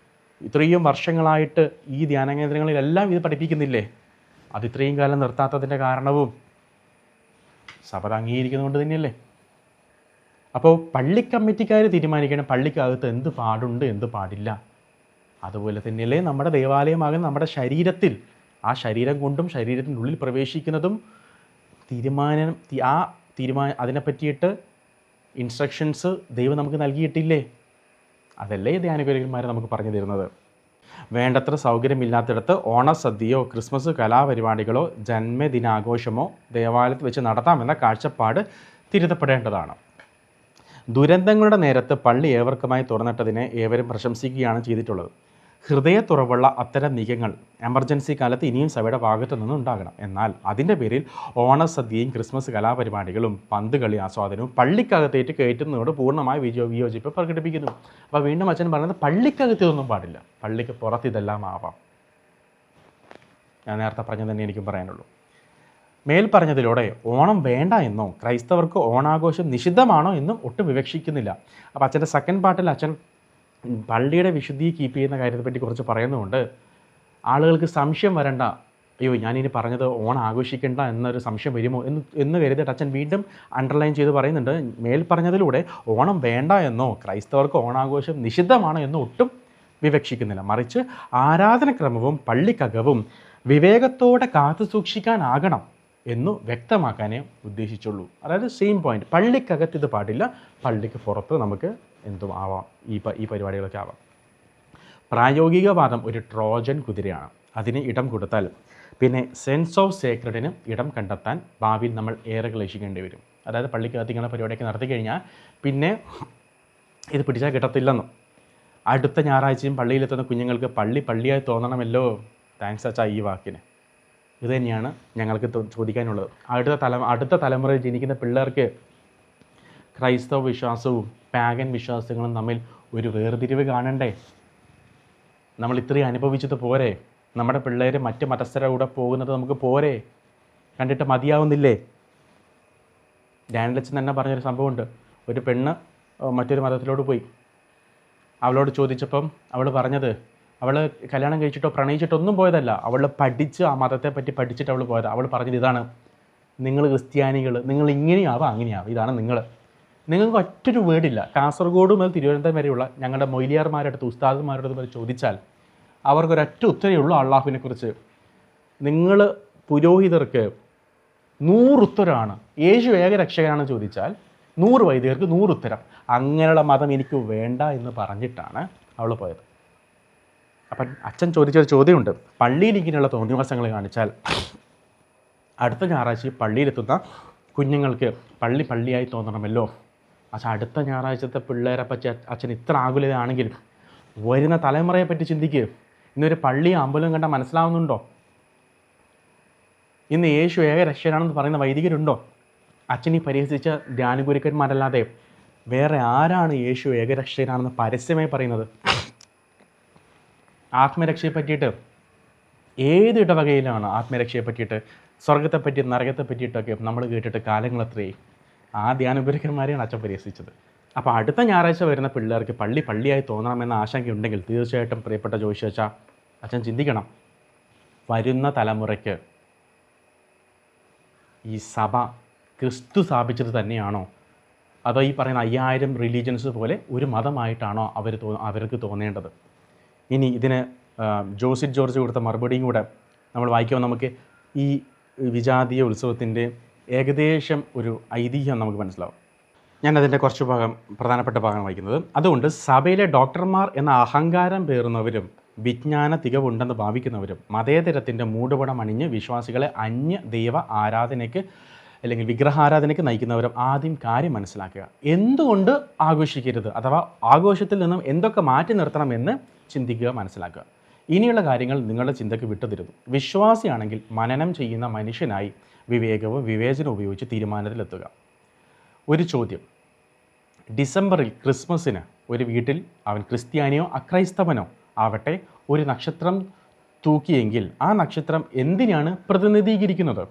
ഇത്രയും വർഷങ്ങളായിട്ട് ഈ ധ്യാനകേന്ദ്രങ്ങളിലെല്ലാം ഇത് പഠിപ്പിക്കുന്നില്ലേ? അത് ഇത്രയും കാലം നിർത്താത്തതിൻ്റെ കാരണവും സഭ അംഗീകരിക്കുന്നതുകൊണ്ട് തന്നെയല്ലേ? അപ്പോൾ പള്ളി കമ്മിറ്റിക്കാർ തീരുമാനിക്കണം പള്ളിക്കകത്ത് എന്ത് പാടുണ്ട്, എന്ത് പാടില്ല. അതുപോലെ തന്നെയല്ലേ നമ്മുടെ ദേവാലയമാകുന്ന നമ്മുടെ ശരീരത്തിൽ, ആ ശരീരം കൊണ്ടും ശരീരത്തിൻ്റെ ഉള്ളിൽ പ്രവേശിക്കുന്നതും അതിനെ പറ്റിയിട്ട് ഇൻസ്ട്രക്ഷൻസ് ദൈവം നമുക്ക് നൽകിയിട്ടില്ലേ? അതല്ലേ ധ്യാനഗുരുക്കന്മാർ നമുക്ക് പറഞ്ഞു തരുന്നത്. വേണ്ടത്ര സൗകര്യമില്ലാത്തിടത്ത് ഓണസദ്യയോ ക്രിസ്മസ് കലാപരിപാടികളോ ജന്മദിനാഘോഷമോ ദേവാലയത്തിൽ വെച്ച് നടത്താമെന്ന കാഴ്ചപ്പാട് തിരുത്തപ്പെടേണ്ടതാണ്. ദുരന്തങ്ങളുടെ നേരത്ത് പള്ളി ഏവർക്കുമായി തുറന്നിട്ടതിനെ ഏവരും പ്രശംസിക്കുകയാണ് ചെയ്തിട്ടുള്ളത്. ഹൃദയത്തുറവുള്ള അത്തരം നീക്കങ്ങൾ എമർജൻസി കാലത്ത് ഇനിയും സഭയുടെ ഭാഗത്തു നിന്നും ഉണ്ടാകണം. എന്നാൽ അതിൻ്റെ പേരിൽ ഓണസദ്യയും ക്രിസ്മസ് കലാപരിപാടികളും പന്തുകളി ആസ്വാദനവും പള്ളിക്കകത്തേറ്റ് കയറ്റുന്നതോട് പൂർണ്ണമായ വിയോജിപ്പ് പ്രകടിപ്പിക്കുന്നു. അപ്പോൾ വീണ്ടും അച്ഛൻ പറയുന്നത് പള്ളിക്കകത്ത് ഇതൊന്നും പാടില്ല, പള്ളിക്ക് പുറത്ത് ഇതെല്ലാം ആവാം. ഞാൻ നേരത്തെ പറഞ്ഞത് തന്നെ എനിക്കും പറയാനുള്ളൂ. മേൽ പറഞ്ഞതിലൂടെ ഓണം വേണ്ട എന്നോ ക്രൈസ്തവർക്ക് ഓണാഘോഷം നിഷിദ്ധമാണോ എന്നും ഒട്ടും വിവക്ഷിക്കുന്നില്ല. അപ്പോൾ അച്ഛൻ്റെ സെക്കൻഡ് പാർട്ടിൽ അച്ഛൻ പള്ളിയുടെ വിശുദ്ധി കീപ്പ് ചെയ്യുന്ന കാര്യത്തെപ്പറ്റി കുറച്ച് പറയുന്നുണ്ട്. ആളുകൾക്ക് സംശയം വരണ്ട, അയ്യോ ഞാനിനി പറഞ്ഞത് ഓണം ആഘോഷിക്കേണ്ട എന്നൊരു സംശയം വരുമോ എന്ന് കരുതിയിട്ട് അച്ഛൻ വീണ്ടും അണ്ടർലൈൻ ചെയ്ത് പറയുന്നുണ്ട്. മേൽ പറഞ്ഞതിലൂടെ ഓണം വേണ്ട എന്നോ ക്രൈസ്തവർക്ക് ഓണാഘോഷം നിഷിദ്ധമാണോ എന്നോ ഒട്ടും വിവക്ഷിക്കുന്നില്ല. മറിച്ച് ആരാധനക്രമവും പള്ളിക്കകവും വിവേകത്തോടെ കാത്തു സൂക്ഷിക്കാനാകണം എന്നു വ്യക്തമാക്കാനേ ഉദ്ദേശിച്ചുള്ളൂ. അതായത് സെയിം പോയിന്റ്, പള്ളിക്കകത്ത് ഇത് പാടില്ല, പള്ളിക്ക് പുറത്ത് നമുക്ക് എന്തും ആവാം, ഈ പരിപാടികളൊക്കെ ആവാം. പ്രായോഗികവാദം ഒരു ട്രോജൻ കുതിരയാണ്. അതിന് ഇടം കൊടുത്താൽ പിന്നെ സെൻസ് ഓഫ് സേക്രഡിന് ഇടം കണ്ടെത്താൻ ഭാവിയിൽ നമ്മൾ ഏറെ ക്ലേശിക്കേണ്ടി വരും. അതായത് പള്ളിക്കകത്ത് ഇങ്ങനെ പരിപാടിയൊക്കെ നടത്തി കഴിഞ്ഞാൽ പിന്നെ ഇത് പിടിച്ചാൽ കിട്ടത്തില്ലെന്നും, അടുത്ത ഞായറാഴ്ചയും പള്ളിയിലെത്തുന്ന കുഞ്ഞുങ്ങൾക്ക് പള്ളിയായി തോന്നണമല്ലോ. താങ്ക്സ് അച്ഛാ ഈ വാക്കിന്. ഇത് തന്നെയാണ് ഞങ്ങൾക്ക് ചോദിക്കാനുള്ളത്. അടുത്ത തലമുറയിൽ ജനിക്കുന്ന പിള്ളേർക്ക് ക്രൈസ്തവ വിശ്വാസവും പാഗൻ വിശ്വാസങ്ങളും തമ്മിൽ ഒരു വേർതിരിവ് കാണണ്ടേ? നമ്മൾ ഇത്രയും അനുഭവിച്ചത് പോരെ? നമ്മുടെ പിള്ളേർ മറ്റ് മതസ്ഥരുടെ കൂടെ പോകുന്നത് നമുക്ക് പോരെ? കണ്ടിട്ട് മതിയാവുന്നില്ലേ? ഡാനിലച്ചൻ തന്നെ പറഞ്ഞൊരു സംഭവമുണ്ട്. ഒരു പെണ്ണ് മറ്റൊരു മതത്തിലോട്ട് പോയി. അവളോട് ചോദിച്ചപ്പം അവൾ പറഞ്ഞത്, അവൾ കല്യാണം കഴിച്ചിട്ടോ പ്രണയിച്ചിട്ടൊന്നും പോയതല്ല, അവൾ പഠിച്ച് ആ മതത്തെ പറ്റി പഠിച്ചിട്ട് അവൾ പോയത്. അവൾ പറഞ്ഞത് ഇതാണ്, നിങ്ങൾ ക്രിസ്ത്യാനികൾ നിങ്ങൾ ഇങ്ങനെയാവാം അങ്ങനെയാവും, ഇതാണ് നിങ്ങൾക്ക് ഒറ്റൊരു വേർഡില്ല. കാസർഗോഡ് മുതൽ തിരുവനന്തപുരം വരെയുള്ള ഞങ്ങളുടെ മൊയ്ലിയാർമാരുടെ അടുത്ത് ഉസ്താദുമാരുടെ അടുത്ത് ചോദിച്ചാൽ അവർക്കൊരൊറ്റ ഉത്തരവേ ഉള്ളൂ അള്ളാഹുവിനെ കുറിച്ച്. നിങ്ങൾ പുരോഹിതർക്ക് 100 ഉത്തരമാണ്, യേശു ഏക രക്ഷകനാണെന്ന് ചോദിച്ചാൽ 100 വൈദികർക്ക് 100 ഉത്തരം. അങ്ങനെയുള്ള മതം എനിക്ക് വേണ്ട എന്ന് പറഞ്ഞിട്ടാണ് അവൾ പോയത്. അപ്പം അച്ഛൻ ചോദിച്ചൊരു ചോദ്യമുണ്ട്, പള്ളിയിൽ ഇങ്ങനെയുള്ള തോന്നിവാസങ്ങൾ കാണിച്ചാൽ അടുത്ത ഞായറാഴ്ച പള്ളിയിലെത്തുന്ന കുഞ്ഞുങ്ങൾക്ക് പള്ളിയായി തോന്നണമല്ലോ. പക്ഷേ അടുത്ത ഞായറാഴ്ചത്തെ പിള്ളേരെ പറ്റി അച്ഛൻ ഇത്ര ആകുലതയാണെങ്കിൽ വരുന്ന തലമുറയെ പറ്റി ചിന്തിക്കുക. ഇന്നൊരു പള്ളി അമ്പലം കണ്ടാൽ മനസ്സിലാവുന്നുണ്ടോ? ഇന്ന് യേശു ഏക രക്ഷകനാണെന്ന് പറയുന്ന വൈദികരുണ്ടോ? അച്ഛനീ പരിഹസിച്ച ധ്യാനഗുരുക്കന്മാരല്ലാതെ വേറെ ആരാണ് യേശു ഏകരക്ഷകനാണെന്ന് പരസ്യമായി പറയുന്നത്? ആത്മരക്ഷയെ പറ്റിയിട്ട് ഏത് ഇടവകയിലാണ് ആത്മരക്ഷയെ പറ്റിയിട്ട്, സ്വർഗത്തെപ്പറ്റി നരകത്തെ പറ്റിയിട്ടൊക്കെ നമ്മൾ കേട്ടിട്ട് കാലങ്ങൾ എത്രയായി? ആ ധ്യാനഗുരുക്കന്മാരെയാണ് അച്ഛൻ പരിഹസിച്ചത്. അപ്പോൾ അടുത്ത ഞായറാഴ്ച വരുന്ന പിള്ളേർക്ക് പള്ളിയായി തോന്നണമെന്ന ആശങ്കയുണ്ടെങ്കിൽ തീർച്ചയായിട്ടും പ്രിയപ്പെട്ട ജോഷി അച്ഛൻ ചിന്തിക്കണം, വരുന്ന തലമുറയ്ക്ക് ഈ സഭ ക്രിസ്തു സ്ഥാപിച്ചത് തന്നെയാണോ, അതോ ഈ പറയുന്ന 5000 റിലീജിയൻസ് പോലെ ഒരു മതമായിട്ടാണോ അവർക്ക് തോന്നേണ്ടത്? ഇനി ഇതിന് ജോസിറ്റ് ജോർജ് കൊടുത്ത മറുപടിയും കൂടെ നമ്മൾ വായിക്കുമ്പോൾ നമുക്ക് ഈ വിജാതീയ ഉത്സവത്തിൻ്റെ ഏകദേശം ഒരു ഐതിഹ്യം നമുക്ക് മനസ്സിലാവും. ഞാനതിൻ്റെ കുറച്ച് പ്രധാനപ്പെട്ട ഭാഗം വായിക്കുന്നത്. അതുകൊണ്ട് സഭയിലെ ഡോക്ടർമാർ എന്ന അഹങ്കാരം പേറുന്നവരും വിജ്ഞാന തികവുണ്ടെന്ന് ഭാവിക്കുന്നവരും മതേതരത്തിൻ്റെ മൂടുപടം അണിഞ്ഞ് വിശ്വാസികളെ അന്യ ദൈവ ആരാധനയ്ക്ക് അല്ലെങ്കിൽ വിഗ്രഹാരാധനയ്ക്ക് നയിക്കുന്നവരും ആദ്യം കാര്യം മനസ്സിലാക്കുക. എന്തുകൊണ്ട് ആഘോഷിക്കരുത്, അഥവാ ആഘോഷത്തിൽ നിന്നും എന്തൊക്കെ മാറ്റി നിർത്തണമെന്ന് ചിന്തിക്കുക, മനസ്സിലാക്കുക. ഇനിയുള്ള കാര്യങ്ങൾ നിങ്ങളുടെ ചിന്തയ്ക്ക് വിട്ടുതരുന്നു. വിശ്വാസിയാണെങ്കിൽ മനനം ചെയ്യുന്ന മനുഷ്യനായി വിവേകവും വിവേചനവും ഉപയോഗിച്ച് തീരുമാനത്തിലെത്തുക. ഒരു ചോദ്യം: ഡിസംബറിൽ ക്രിസ്മസിന് ഒരു വീട്ടിൽ അവൻ ക്രിസ്ത്യാനിയോ അക്രൈസ്തവനോ ആവട്ടെ ഒരു നക്ഷത്രം തൂക്കിയെങ്കിൽ ആ നക്ഷത്രം എന്തിനാണ് പ്രതിനിധീകരിക്കുന്നത്?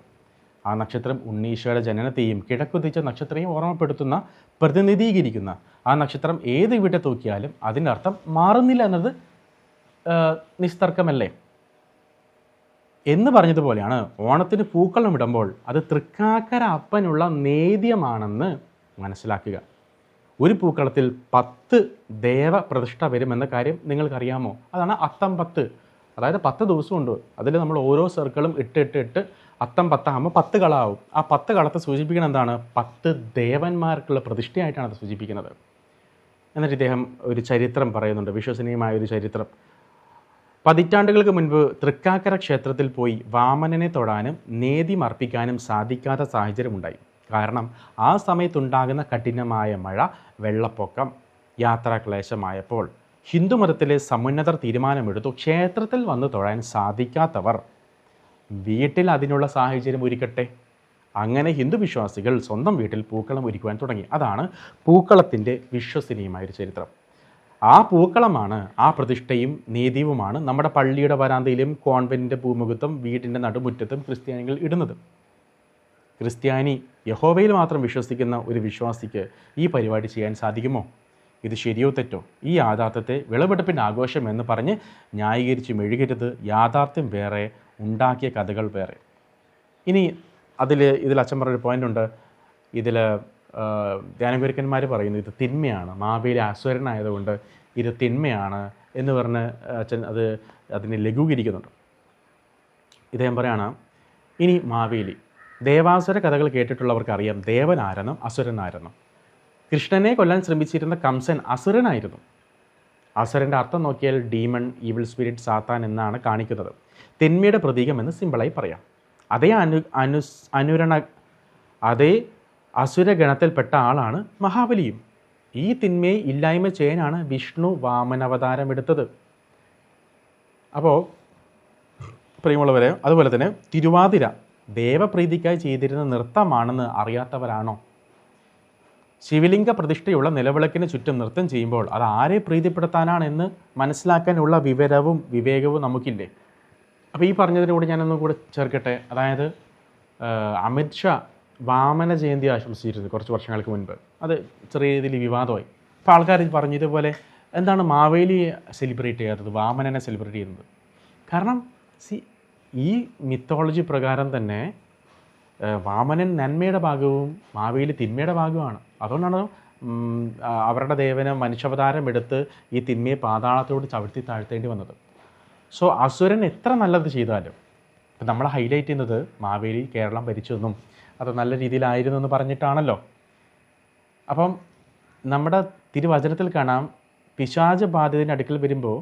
ആ നക്ഷത്രം ഉണ്ണീശോയുടെ ജനനത്തെയും കിഴക്കുതിച്ച നക്ഷത്രത്തെയും പ്രതിനിധീകരിക്കുന്ന ആ നക്ഷത്രം ഏത് വീട്ടിൽ തൂക്കിയാലും അതിൻ്റെ അർത്ഥം മാറുന്നില്ല എന്നത് നിസ്തർക്കമല്ലേ? എന്ന് പറഞ്ഞതുപോലെയാണ് ഓണത്തിന് പൂക്കളം ഇടുമ്പോൾ അത് തൃക്കാക്കര അപ്പനുള്ള നേദ്യമാണെന്ന് മനസ്സിലാക്കുക. ഒരു പൂക്കളത്തിൽ 10 ദേവപ്രതിഷ്ഠ വരുമെന്ന കാര്യം നിങ്ങൾക്കറിയാമോ? അതാണ് അത്തം 10. അതായത് 10 ദിവസമുണ്ട്. അതിൽ നമ്മൾ ഓരോ സർക്കിളും ഇട്ട് അത്തം 10 ആകുമ്പോൾ 10 കളാവും. ആ 10 കളത്തെ സൂചിപ്പിക്കുന്നത് എന്താണ്? 10 ദേവന്മാർക്കുള്ള പ്രതിഷ്ഠയായിട്ടാണ് അത് സൂചിപ്പിക്കുന്നത്. എന്നിട്ട് ഇദ്ദേഹം ഒരു ചരിത്രം പറയുന്നുണ്ട്, വിശ്വസനീയമായ ഒരു ചരിത്രം. പതിറ്റാണ്ടുകൾക്ക് മുൻപ് തൃക്കാക്കര ക്ഷേത്രത്തിൽ പോയി വാമനനെ തൊടാനും നേദ്യം അർപ്പിക്കാനും സാധിക്കാത്ത സാഹചര്യമുണ്ടായി. കാരണം ആ സമയത്തുണ്ടാകുന്ന കഠിനമായ മഴ, വെള്ളപ്പൊക്കം, യാത്രാക്ലേശമായപ്പോൾ ഹിന്ദുമതത്തിലെ സമുന്നതർ തീരുമാനമെടുത്തു, ക്ഷേത്രത്തിൽ വന്ന് തൊഴാൻ സാധിക്കാത്തവർ വീട്ടിൽ അതിനുള്ള സാഹചര്യം ഒരുക്കട്ടെ. അങ്ങനെ ഹിന്ദു വിശ്വാസികൾ സ്വന്തം വീട്ടിൽ പൂക്കളം ഒരുക്കുവാൻ തുടങ്ങി. അതാണ് പൂക്കളത്തിൻ്റെ വിശ്വസനീയമായൊരു ചരിത്രം. ആ പൂക്കളമാണ്, ആ പ്രതിഷ്ഠയും നേദ്യവുമാണ് നമ്മുടെ പള്ളിയുടെ വരാന്തയിലും കോൺവെൻറ്റിൻ്റെ പൂമുഖത്തും വീടിൻ്റെ നടുമുറ്റത്തും ക്രിസ്ത്യാനികൾ ഇടുന്നത്. ക്രിസ്ത്യാനി യഹോവയിൽ മാത്രം വിശ്വസിക്കുന്ന ഒരു വിശ്വാസിക്ക് ഈ പരിപാടി ചെയ്യാൻ സാധിക്കുമോ? ഇത് ശരിയോ തെറ്റോ? ഈ യാഥാർത്ഥ്യത്തെ വിളവെടുപ്പിൻ്റെ ആഘോഷം എന്ന് പറഞ്ഞ് ന്യായീകരിച്ച് മെഴുകരുത്. യാഥാർത്ഥ്യം വേറെ, ഉണ്ടാക്കിയ കഥകൾ വേറെ. ഇനി ഇതിൽ അച്ഛൻ പറഞ്ഞൊരു പോയിൻ്റുണ്ട്. ഇതിൽ ധ്യാനഗുരുക്കന്മാർ പറയുന്നു ഇത് തിന്മയാണ്, മാവേലി അസുരനായതുകൊണ്ട് ഇത് തിന്മയാണ് എന്ന് പറഞ്ഞ് അച്ഛൻ അതിനെ ലഘൂകരിക്കുന്നുണ്ട്. ഇദ്ദേഹം പറയാണ്, ഇനി മാവേലി, ദേവാസുര കഥകൾ കേട്ടിട്ടുള്ളവർക്ക് അറിയാം ദേവനാരെന്നും അസുരനാരെന്നും. കൃഷ്ണനെ കൊല്ലാൻ ശ്രമിച്ചിരുന്ന കംസൻ അസുരനായിരുന്നു. അസുരൻ്റെ അർത്ഥം നോക്കിയാൽ ഡീമൺ, ഈവിൾ സ്പിരിറ്റ്, സാത്താൻ എന്നാണ് കാണിക്കുന്നത്. തിന്മയുടെ പ്രതീകമെന്ന് സിമ്പിളായി പറയാം. അതേ അസുരഗണത്തിൽപ്പെട്ട ആളാണ് മഹാബലിയും. ഈ തിന്മയെ ഇല്ലായ്മ ചെയ്യാനാണ് വിഷ്ണു വാമനാവതാരമെടുത്തത്. അപ്പോൾ പ്രിയമുള്ളവരെ, അതുപോലെ തന്നെ തിരുവാതിര ദേവപ്രീതിക്കായി ചെയ്തിരുന്ന നൃത്തമാണെന്ന് അറിയാത്തവരാണോ? ശിവലിംഗ പ്രതിഷ്ഠയുള്ള നിലവിളക്കിന് ചുറ്റും നൃത്തം ചെയ്യുമ്പോൾ അത് ആരെ പ്രീതിപ്പെടുത്താനാണെന്ന് മനസ്സിലാക്കാനുള്ള വിവരവും വിവേകവും നമുക്കില്ലേ? അപ്പോൾ ഈ പറഞ്ഞതിനോട് ഞാനൊന്നും കൂടെ ചേർക്കട്ടെ. അതായത് അമിത്ഷാ വാമന ജയന്തി ആശംസിച്ചിരുന്നു കുറച്ച് വർഷങ്ങൾക്ക് മുൻപ്. അത് ചെറിയ രീതിയിൽ വിവാദമായി. അപ്പോൾ ആൾക്കാർ പറഞ്ഞു, ഇതുപോലെ എന്താണ് മാവേലി സെലിബ്രേറ്റ് ചെയ്യാത്തത്, വാമനനെ സെലിബ്രേറ്റ് ചെയ്യുന്നത്? കാരണം ഈ മിത്തോളജി പ്രകാരം തന്നെ വാമനൻ നന്മയുടെ ഭാഗവും മാവേലി തിന്മയുടെ ഭാഗവുമാണ്. അതുകൊണ്ടാണ് അവരുടെ ദേവന് മനുഷ്യാവതാരം എടുത്ത് ഈ തിന്മയെ പാതാളത്തോട് ചവിട്ടി താഴ്ത്തേണ്ടി വന്നത്. സോ അസുരൻ എത്ര നല്ലത് ചെയ്താലും, ഇപ്പം നമ്മൾ ഹൈലൈറ്റ് ചെയ്യുന്നത് മാവേലി കേരളം ഭരിച്ചെന്നും അത് നല്ല രീതിയിലായിരുന്നു എന്ന് പറഞ്ഞിട്ടാണല്ലോ. അപ്പം നമ്മുടെ തിരുവചനത്തിൽ കാണാം, പിശാച ബാധിതൻ്റെ അടുക്കൽ വരുമ്പോൾ,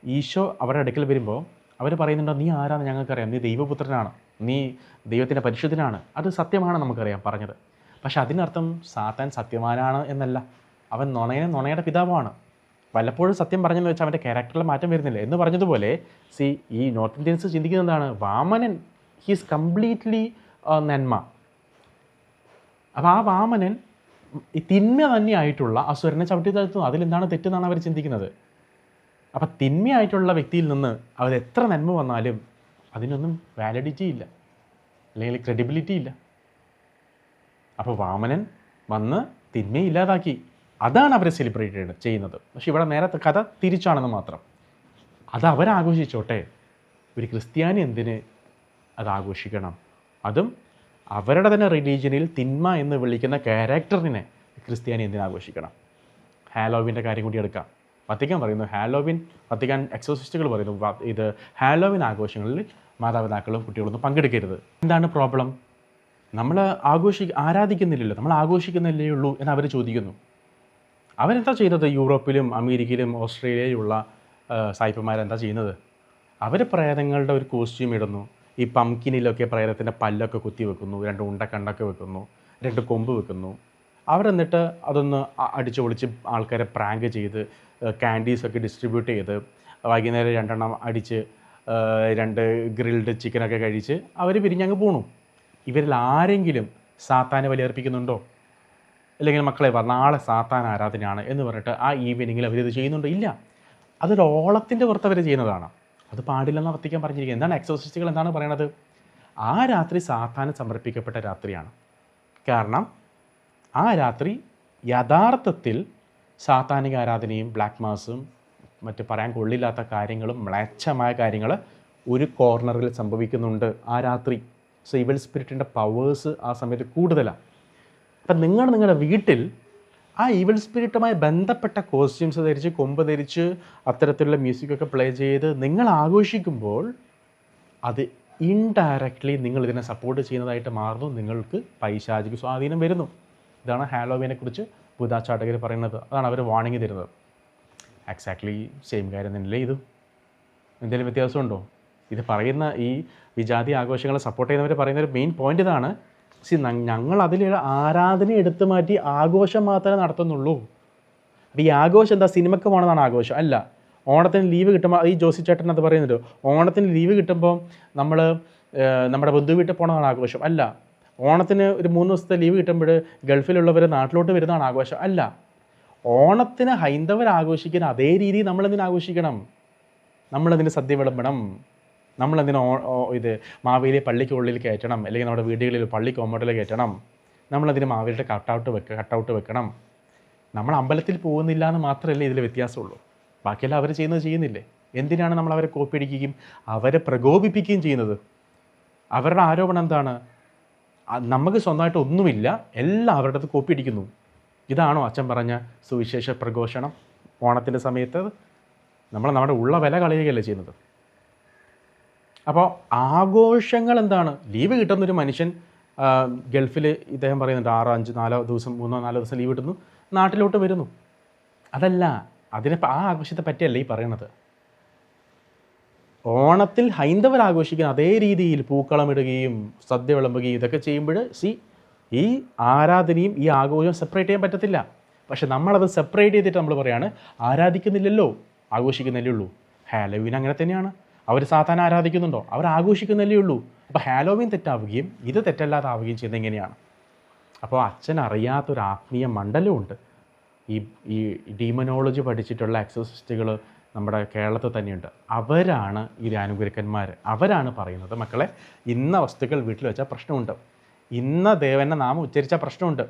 ഈശോ അവരുടെ അടുക്കൽ വരുമ്പോൾ അവർ പറയുന്നുണ്ടോ, നീ ആരാന്ന് ഞങ്ങൾക്കറിയാം, നീ ദൈവപുത്രനാണ്, നീ ദൈവത്തിൻ്റെ പരിശുദ്ധനാണ്. അത് സത്യമാണ് നമുക്കറിയാം പറഞ്ഞത്. പക്ഷെ അതിനർത്ഥം സാത്താൻ സത്യവാനാണ് എന്നല്ല. അവൻ നുണയുടെ പിതാവാണ്. വല്ലപ്പോഴും സത്യം പറഞ്ഞെന്ന് വെച്ചാൽ അവൻ്റെ ക്യാരക്ടറിൽ മാറ്റം വരുന്നില്ല എന്ന് പറഞ്ഞതുപോലെ ഈ നോർത്ത് ഇന്ത്യൻസ് ചിന്തിക്കുന്നത് എന്താണ്? വാമനൻ ഹീസ് കംപ്ലീറ്റ്ലി നന്മ. അപ്പോൾ ആ വാമനൻ ഈ തിന്മ തന്നെയായിട്ടുള്ള അസുരനെ ചവിട്ടി താഴ്ത്തുന്നു. അതിലെന്താണ് തെറ്റെന്നാണ് അവർ ചിന്തിക്കുന്നത്. അപ്പം തിന്മയായിട്ടുള്ള വ്യക്തിയിൽ നിന്ന് അവർ എത്ര നന്മ വന്നാലും അതിനൊന്നും വാലിഡിറ്റി ഇല്ല, അല്ലെങ്കിൽ ക്രെഡിബിലിറ്റി ഇല്ല. അപ്പോൾ വാമനൻ വന്ന് തിന്മയെ ഇല്ലാതാക്കി. അതാണ് അവരെ സെലിബ്രേറ്റ് ചെയ്യുന്നത്. പക്ഷെ ഇവിടെ നേരത്തെ കഥ തിരിച്ചാണെന്ന് മാത്രം. അത് അവരാഘോഷിച്ചോട്ടെ. ഒരു ക്രിസ്ത്യാനി എന്തിന് അത് ആഘോഷിക്കണം? അതും അവരുടെ തന്നെ റിലീജിയനിൽ തിന്മ എന്ന് വിളിക്കുന്ന ക്യാരക്ടറിനെ ക്രിസ്ത്യാനി എന്തിനാഘോഷിക്കണം? ഹാലോവിൻ്റെ കാര്യം കൂടി എടുക്കാം. വത്തിക്കാൻ പറയുന്നു വത്തിക്കാൻ എക്സോസിസ്റ്റുകൾ പറയുന്നു ഇത് ഹാലോവിൻ ആഘോഷങ്ങളിൽ മാതാപിതാക്കളും കുട്ടികളൊന്നും പങ്കെടുക്കരുത്. എന്താണ് പ്രോബ്ലം? നമ്മൾ ആരാധിക്കുന്നില്ലല്ലോ, നമ്മൾ ആഘോഷിക്കുന്നില്ലേ ഉള്ളൂ എന്ന് അവർ ചോദിക്കുന്നു. അവരെന്താ ചെയ്യുന്നത്? യൂറോപ്പിലും അമേരിക്കയിലും ഓസ്ട്രേലിയയിലുള്ള സായിപ്പന്മാരെന്താ ചെയ്യുന്നത്? അവർ പ്രേതങ്ങളുടെ ഒരു കോസ്റ്റ്യൂം ഇടുന്നു. ഈ പംകിനിലൊക്കെ പ്രേതത്തിൻ്റെ പല്ലൊക്കെ കുത്തി വെക്കുന്നു, 2 ഉണ്ടക്കണ്ണൊക്കെ വെക്കുന്നു, 2 കൊമ്പ് വെക്കുന്നു. അവരെന്നിട്ട് അതൊന്ന് അടിച്ചു പൊളിച്ച് ആൾക്കാരെ പ്രാങ്ക് ചെയ്ത് ക്യാൻഡീസൊക്കെ ഡിസ്ട്രിബ്യൂട്ട് ചെയ്ത് വൈകുന്നേരം 2 എണ്ണം അടിച്ച് 2 ഗ്രിൽഡ് ചിക്കനൊക്കെ കഴിച്ച് അവർ പിരിഞ്ഞങ്ങ് പോണു. ഇവരിൽ ആരെങ്കിലും സാത്താനെ ബലിയർപ്പിക്കുന്നുണ്ടോ? അല്ലെങ്കിൽ മക്കളെ നാളെ സാത്താൻ ആരാധനയാണ് എന്ന് പറഞ്ഞിട്ട് ആ ഈവനിങ്ങിൽ അവരിത് ചെയ്യുന്നുണ്ടോ? ഇല്ല. അതൊരു ഓളത്തിൻ്റെ പുറത്ത് അവർ ചെയ്യുന്നതാണ്. അത് പാടില്ലെന്ന് വത്തിക്കാൻ പറഞ്ഞിരിക്കുന്നത്. എന്താണ് എക്സോസിസ്റ്റുകൾ എന്താണ് പറയണത്? ആ രാത്രി സാത്താന് സമർപ്പിക്കപ്പെട്ട രാത്രിയാണ്. കാരണം ആ രാത്രി യഥാർത്ഥത്തിൽ സാത്താനിക ആരാധനയും ബ്ലാക്ക് മാസും മറ്റ് പറയാൻ കൊള്ളില്ലാത്ത കാര്യങ്ങളും മ്ലേച്ഛമായ കാര്യങ്ങൾ ഒരു കോർണറിൽ സംഭവിക്കുന്നുണ്ട് ആ രാത്രി. സോ ഇവൽ സ്പിരിറ്റിൻ്റെ പവേഴ്സ് ആ സമയത്ത് കൂടുതലാണ്. അപ്പം നിങ്ങളുടെ വീട്ടിൽ ആ ഈവൽ സ്പിരിറ്റുമായി ബന്ധപ്പെട്ട കോസ്റ്റ്യൂംസ് ധരിച്ച് കൊമ്പ് ധരിച്ച് അത്തരത്തിലുള്ള മ്യൂസിക്കൊക്കെ പ്ലേ ചെയ്ത് നിങ്ങൾ ആഘോഷിക്കുമ്പോൾ അത് ഇൻഡയറക്റ്റ്ലി നിങ്ങൾ ഇതിനെ സപ്പോർട്ട് ചെയ്യുന്നതായിട്ട് മാറുന്നു. നിങ്ങൾക്ക് പൈശാചിക സ്വാധീനം വരുന്നു. ഇതാണ് ഹാലോവീനെക്കുറിച്ച് ഭൂതാചാടകർ പറയുന്നത്. അതാണ് അവർ വാണിംഗ് തരുന്നത്. എക്സാക്ട്ലി സെയിം കാര്യം തന്നെയല്ലേ ഇതും? എന്തെങ്കിലും വ്യത്യാസമുണ്ടോ? ഇത് പറയുന്ന ഈ വിജാതി ആഘോഷങ്ങളെ സപ്പോർട്ട് ചെയ്യുന്നവർ പറയുന്ന ഒരു മെയിൻ പോയിന്റ് ഇതാണ്. ഞങ്ങൾ അതിൽ ആരാധന എടുത്തു മാറ്റി ആഘോഷം മാത്രമേ നടത്തുന്നുള്ളൂ. അപ്പോൾ ഈ ആഘോഷം എന്താ? സിനിമയ്ക്ക് പോകണമെന്നാണ് ആഘോഷം? അല്ല. ഓണത്തിന് ലീവ് കിട്ടുമ്പോൾ ഈ ജോസി ചേട്ടൻ അത് പറയുന്നുണ്ട്. ഓണത്തിന് ലീവ് കിട്ടുമ്പോൾ നമ്മൾ നമ്മുടെ ബന്ധു വീട്ടിൽ പോകണമെന്നാണ് ആഘോഷം? അല്ല. ഓണത്തിന് ഒരു 3 ദിവസത്തെ ലീവ് കിട്ടുമ്പോൾ ഗൾഫിലുള്ളവർ നാട്ടിലോട്ട് വരുന്നതാണ് ആഘോഷം? അല്ല. ഓണത്തിന് ഹൈന്ദവർ ആഘോഷിക്കുന്ന അതേ രീതി നമ്മളെന്തിനു ആഘോഷിക്കണം? നമ്മളതിന് സദ്യ വിളമ്പണം. നമ്മളതിന് ഇത് മാവേലിയെ പള്ളിക്ക് ഉള്ളിൽ കയറ്റണം, അല്ലെങ്കിൽ നമ്മുടെ വീടുകളിൽ പള്ളി കോമ്പൗണ്ടിൽ കയറ്റണം. നമ്മളതിന് മാവേലിയുടെ കട്ടൗട്ട് വെക്കണം. നമ്മൾ അമ്പലത്തിൽ പോകുന്നില്ല എന്ന് മാത്രമല്ലേ ഇതിൽ വ്യത്യാസമുള്ളൂ. ബാക്കിയെല്ലാം അവർ ചെയ്യുന്നില്ലേ? എന്തിനാണ് നമ്മൾ അവരെ കോപ്പി അടിക്കുകയും അവരെ പ്രകോപിപ്പിക്കുകയും ചെയ്യുന്നത്? അവരുടെ ആരോപണം എന്താണ്? നമുക്ക് സ്വന്തമായിട്ട് ഒന്നുമില്ല, എല്ലാം അവരുടെ അടുത്ത് കോപ്പി അടിക്കുന്നു. ഇതാണോ അച്ഛൻ പറഞ്ഞ സുവിശേഷ പ്രഘോഷണം? ഓണത്തിൻ്റെ സമയത്ത് നമ്മുടെ ഉള്ള വില കളയുകയല്ലേ ചെയ്യുന്നത്? അപ്പോൾ ആഘോഷങ്ങൾ എന്താണ്? ലീവ് കിട്ടുന്നൊരു മനുഷ്യൻ ഗൾഫിൽ ഇദ്ദേഹം പറയുന്നുണ്ട് 4 ദിവസം ലീവ് കിട്ടുന്നു, നാട്ടിലോട്ട് വരുന്നു. അതല്ല, ആ ആഘോഷത്തെ പറ്റിയല്ല ഈ പറയണത്. ഓണത്തിൽ ഹൈന്ദവർ ആഘോഷിക്കുന്ന അതേ രീതിയിൽ പൂക്കളം ഇടുകയും സദ്യ വിളമ്പുകയും ഇതൊക്കെ ചെയ്യുമ്പോൾ ഈ ആരാധനയും ഈ ആഘോഷവും സെപ്പറേറ്റ് ചെയ്യാൻ പറ്റത്തില്ല. പക്ഷെ നമ്മളത് സെപ്പറേറ്റ് ചെയ്തിട്ട് നമ്മൾ പറയാണ് ആരാധിക്കുന്നില്ലല്ലോ, ആഘോഷിക്കുന്നല്ലേ ഉള്ളൂ. ഹാലോവീൻ അങ്ങനെ തന്നെയാണ്. അവർ സാത്താൻ ആരാധിക്കുന്നുണ്ടോ? അവർ ആഘോഷിക്കുന്നല്ലേ ഉള്ളൂ. അപ്പോൾ ഹാലോവീൻ തെറ്റാവുകയും ഇത് തെറ്റല്ലാതാവുകയും ചെയ്യുന്നത് എങ്ങനെയാണ്? അപ്പോൾ അച്ഛൻ അറിയാത്തൊരു ആത്മീയ മണ്ഡലമുണ്ട്. ഈ ഡീമനോളജി പഠിച്ചിട്ടുള്ള എക്സോസിസ്റ്റുകൾ നമ്മുടെ കേരളത്തിൽ തന്നെയുണ്ട്. അവരാണ് ഈ ധ്യാനഗുരുക്കന്മാർ. അവരാണ് പറയുന്നത്, മക്കളെ ഇന്ന വസ്തുക്കൾ വീട്ടിൽ വെച്ചാൽ പ്രശ്നമുണ്ട്, ഇന്ന ദേവൻ്റെ നാമം ഉച്ചരിച്ചാൽ പ്രശ്നമുണ്ട്,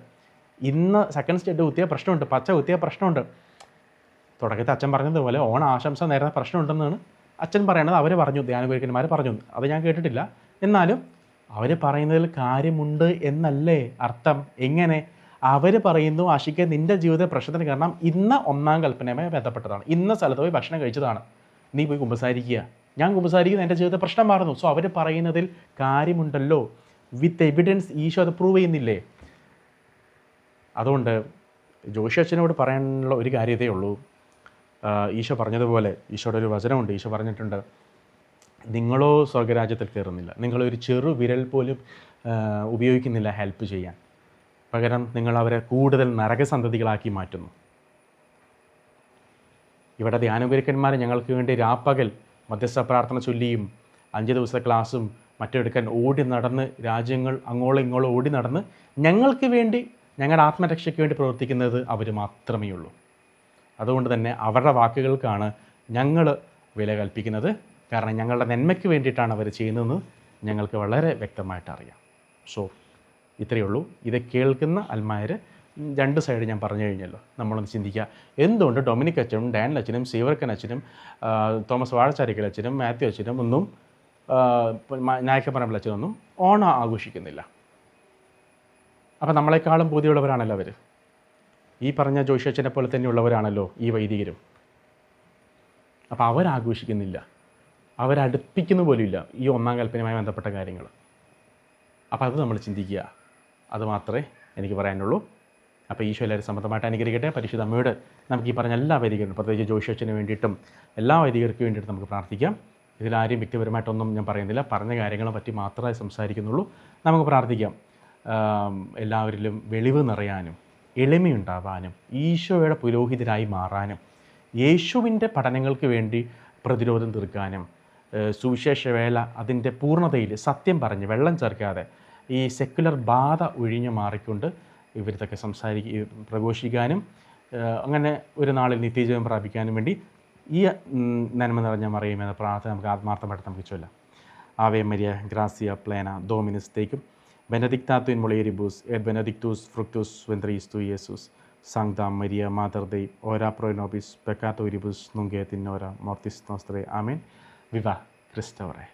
ഇന്ന സെക്കൻഡ് സ്റ്റെഡ് കുത്തിയ പ്രശ്നമുണ്ട്, പച്ച കുത്തിയ പ്രശ്നമുണ്ട്. തുടക്കത്തിൽ അച്ഛൻ പറഞ്ഞതുപോലെ ഓണ ആശംസ നേരുന്ന പ്രശ്നമുണ്ടെന്നാണ് അച്ഛൻ പറയണത്. അവർ പറഞ്ഞു, ധ്യാനഗുരുക്കന്മാർ പറഞ്ഞു. അത് ഞാൻ കേട്ടിട്ടില്ല. എന്നാലും അവർ പറയുന്നതിൽ കാര്യമുണ്ട് എന്നല്ലേ അർത്ഥം? എങ്ങനെ? അവർ പറയുന്നു, ആഷിക്ക് നിൻ്റെ ജീവിത പ്രശ്നത്തിന് കാരണം ഇന്ന 1-ാം കൽപ്പനയുമായി ബന്ധപ്പെട്ടതാണ്, ഇന്ന സ്ഥലത്ത് പോയി ഭക്ഷണം കഴിച്ചതാണ്, നീ പോയി കുമ്പസാരിക്കുക. ഞാൻ കുമ്പസാരിക്കുന്ന എൻ്റെ ജീവിതത്തെ പ്രശ്നം മാറുന്നു. സോ അവർ പറയുന്നതിൽ കാര്യമുണ്ടല്ലോ. വിത്ത് എവിഡൻസ് ഈശോ അത് പ്രൂവ് ചെയ്യുന്നില്ലേ? അതുകൊണ്ട് ജോഷി അച്ഛനോട് പറയാനുള്ള ഒരു കാര്യതേ ഉള്ളൂ. ഈശോ പറഞ്ഞതുപോലെ, ഈശോയുടെ ഒരു വചനമുണ്ട്. ഈശോ പറഞ്ഞിട്ടുണ്ട്, നിങ്ങളോ സ്വർഗരാജ്യത്തിൽ കയറുന്നില്ല. നിങ്ങളൊരു ചെറു വിരൽ പോലും ഉപയോഗിക്കുന്നില്ല ഹെൽപ്പ് ചെയ്യാൻ. പകരം നിങ്ങൾ അവരെ കൂടുതൽ നരകസന്തതികളാക്കി മാറ്റുന്നു. ഇവിടെ ധ്യാനഗുരുക്കന്മാർ ഞങ്ങൾക്ക് വേണ്ടി രാപ്പകൽ മധ്യസ്ഥ പ്രാർത്ഥന ചൊല്ലിയും 5 ദിവസത്തെ ക്ലാസ്സും മറ്റെടുക്കാൻ ഓടി നടന്ന് രാജ്യങ്ങൾ അങ്ങോളം ഇങ്ങോളം ഓടി നടന്ന് ഞങ്ങൾക്ക് വേണ്ടി, ഞങ്ങളുടെ ആത്മരക്ഷയ്ക്ക് വേണ്ടി പ്രവർത്തിക്കുന്നത് അവർ മാത്രമേ ഉള്ളൂ. അതുകൊണ്ട് തന്നെ അവരുടെ വാക്കുകൾക്കാണ് ഞങ്ങൾ വില കൽപ്പിക്കുന്നത്. കാരണം ഞങ്ങളുടെ നന്മയ്ക്ക് വേണ്ടിയിട്ടാണ് അവർ ചെയ്യുന്നതെന്ന് ഞങ്ങൾക്ക് വളരെ വ്യക്തമായിട്ട് അറിയാം. സോ ഇത്രയേ ഉള്ളൂ. ഇത് കേൾക്കുന്ന അൽമായർ 2 സൈഡ് ഞാൻ പറഞ്ഞു കഴിഞ്ഞല്ലോ. നമ്മളൊന്ന് ചിന്തിക്കുക, എന്തുകൊണ്ട് ഡൊമിനിക് അച്ഛനും ഡാനിൽ അച്ഛനും സീവർക്കൻ അച്ഛനും തോമസ് വാഴച്ചാരിക്കൽ അച്ഛനും മാത്യു അച്ഛനും ഒന്നും നായക്കപ്പറമ്പിൽ അച്ഛനൊന്നും ഓണം ആഘോഷിക്കുന്നില്ല? അപ്പോൾ നമ്മളെക്കാളും ബോധ്യമുള്ളവരാണല്ലോ അവർ. ഈ പറഞ്ഞ ജോഷി അച്ഛനെ പോലെ തന്നെയുള്ളവരാണല്ലോ ഈ വൈദികരും. അപ്പോൾ അവരാഘോഷിക്കുന്നില്ല, അവരടുപ്പിക്കുന്ന പോലുമില്ല ഈ 1-ാം കൽപ്പനയുമായി ബന്ധപ്പെട്ട കാര്യങ്ങൾ. അപ്പോൾ അത് നമ്മൾ ചിന്തിക്കുക. അതുമാത്രമേ എനിക്ക് പറയാനുള്ളൂ. അപ്പോൾ ഈശോ എല്ലാവരും സമൃദ്ധമായിട്ട് അനുഗ്രഹിക്കട്ടെ. പരിശുദ്ധ അമ്മയോട് നമുക്ക് ഈ പറഞ്ഞ എല്ലാ വൈദികരും, പ്രത്യേകിച്ച് ജോഷി അച്ഛന് വേണ്ടിയിട്ടും എല്ലാ വൈദികർക്ക് വേണ്ടിയിട്ടും നമുക്ക് പ്രാർത്ഥിക്കാം. ഇതിലാരെയും വ്യക്തിപരമായിട്ടൊന്നും ഞാൻ പറയുന്നില്ല, പറഞ്ഞ കാര്യങ്ങളെ പറ്റി മാത്രമേ സംസാരിക്കുന്നുള്ളൂ. നമുക്ക് പ്രാർത്ഥിക്കാം. എല്ലാവരിലും വെളിവ് നിറയാനും എളിമയുണ്ടാവാനും ഈശോയുടെ പുരോഹിതരായി മാറാനും യേശുവിൻ്റെ പഠനങ്ങൾക്ക് വേണ്ടി പ്രതിരോധം തീർക്കാനും സുവിശേഷ വേല അതിൻ്റെ പൂർണ്ണതയിൽ സത്യം പറഞ്ഞ് വെള്ളം ചേർക്കാതെ ഈ സെക്കുലർ ബാധ ഒഴിഞ്ഞു മാറിക്കൊണ്ട് ഇവരിതൊക്കെ പ്രഘോഷിക്കാനും അങ്ങനെ ഒരു നാളിൽ നിത്യജീവൻ പ്രാപിക്കാനും വേണ്ടി ഈ നന്മ നിറഞ്ഞ മറിയുമെന്ന പ്രാർത്ഥന നമുക്ക് ആത്മാർത്ഥമായിട്ട് നമുക്ക് ചൊല്ലാം. ആവേ മരിയ ഗ്രാസിയ പ്ലേന ഡോമിനസ് തേക്കും ബെനഡിക്താത്തു ഇൻ മൊളിയരിബൂസ് എഡ് ബെനഡിക്തൂസ് ഫ്രുക്തൂസ് വെന്ത്രീസ് തു യേസൂസ് സാങ്താം മരിയ മാതർ ദൈ ഓരാ പ്രോനോബിസ് പെക്കാത്തോരിബൂസ് നുങ്കേ തിന്നോര മോർത്തിസ് നോസ്ത്രേ ആമേൻ. വിവ ക്രിസ്റ്റോറെ.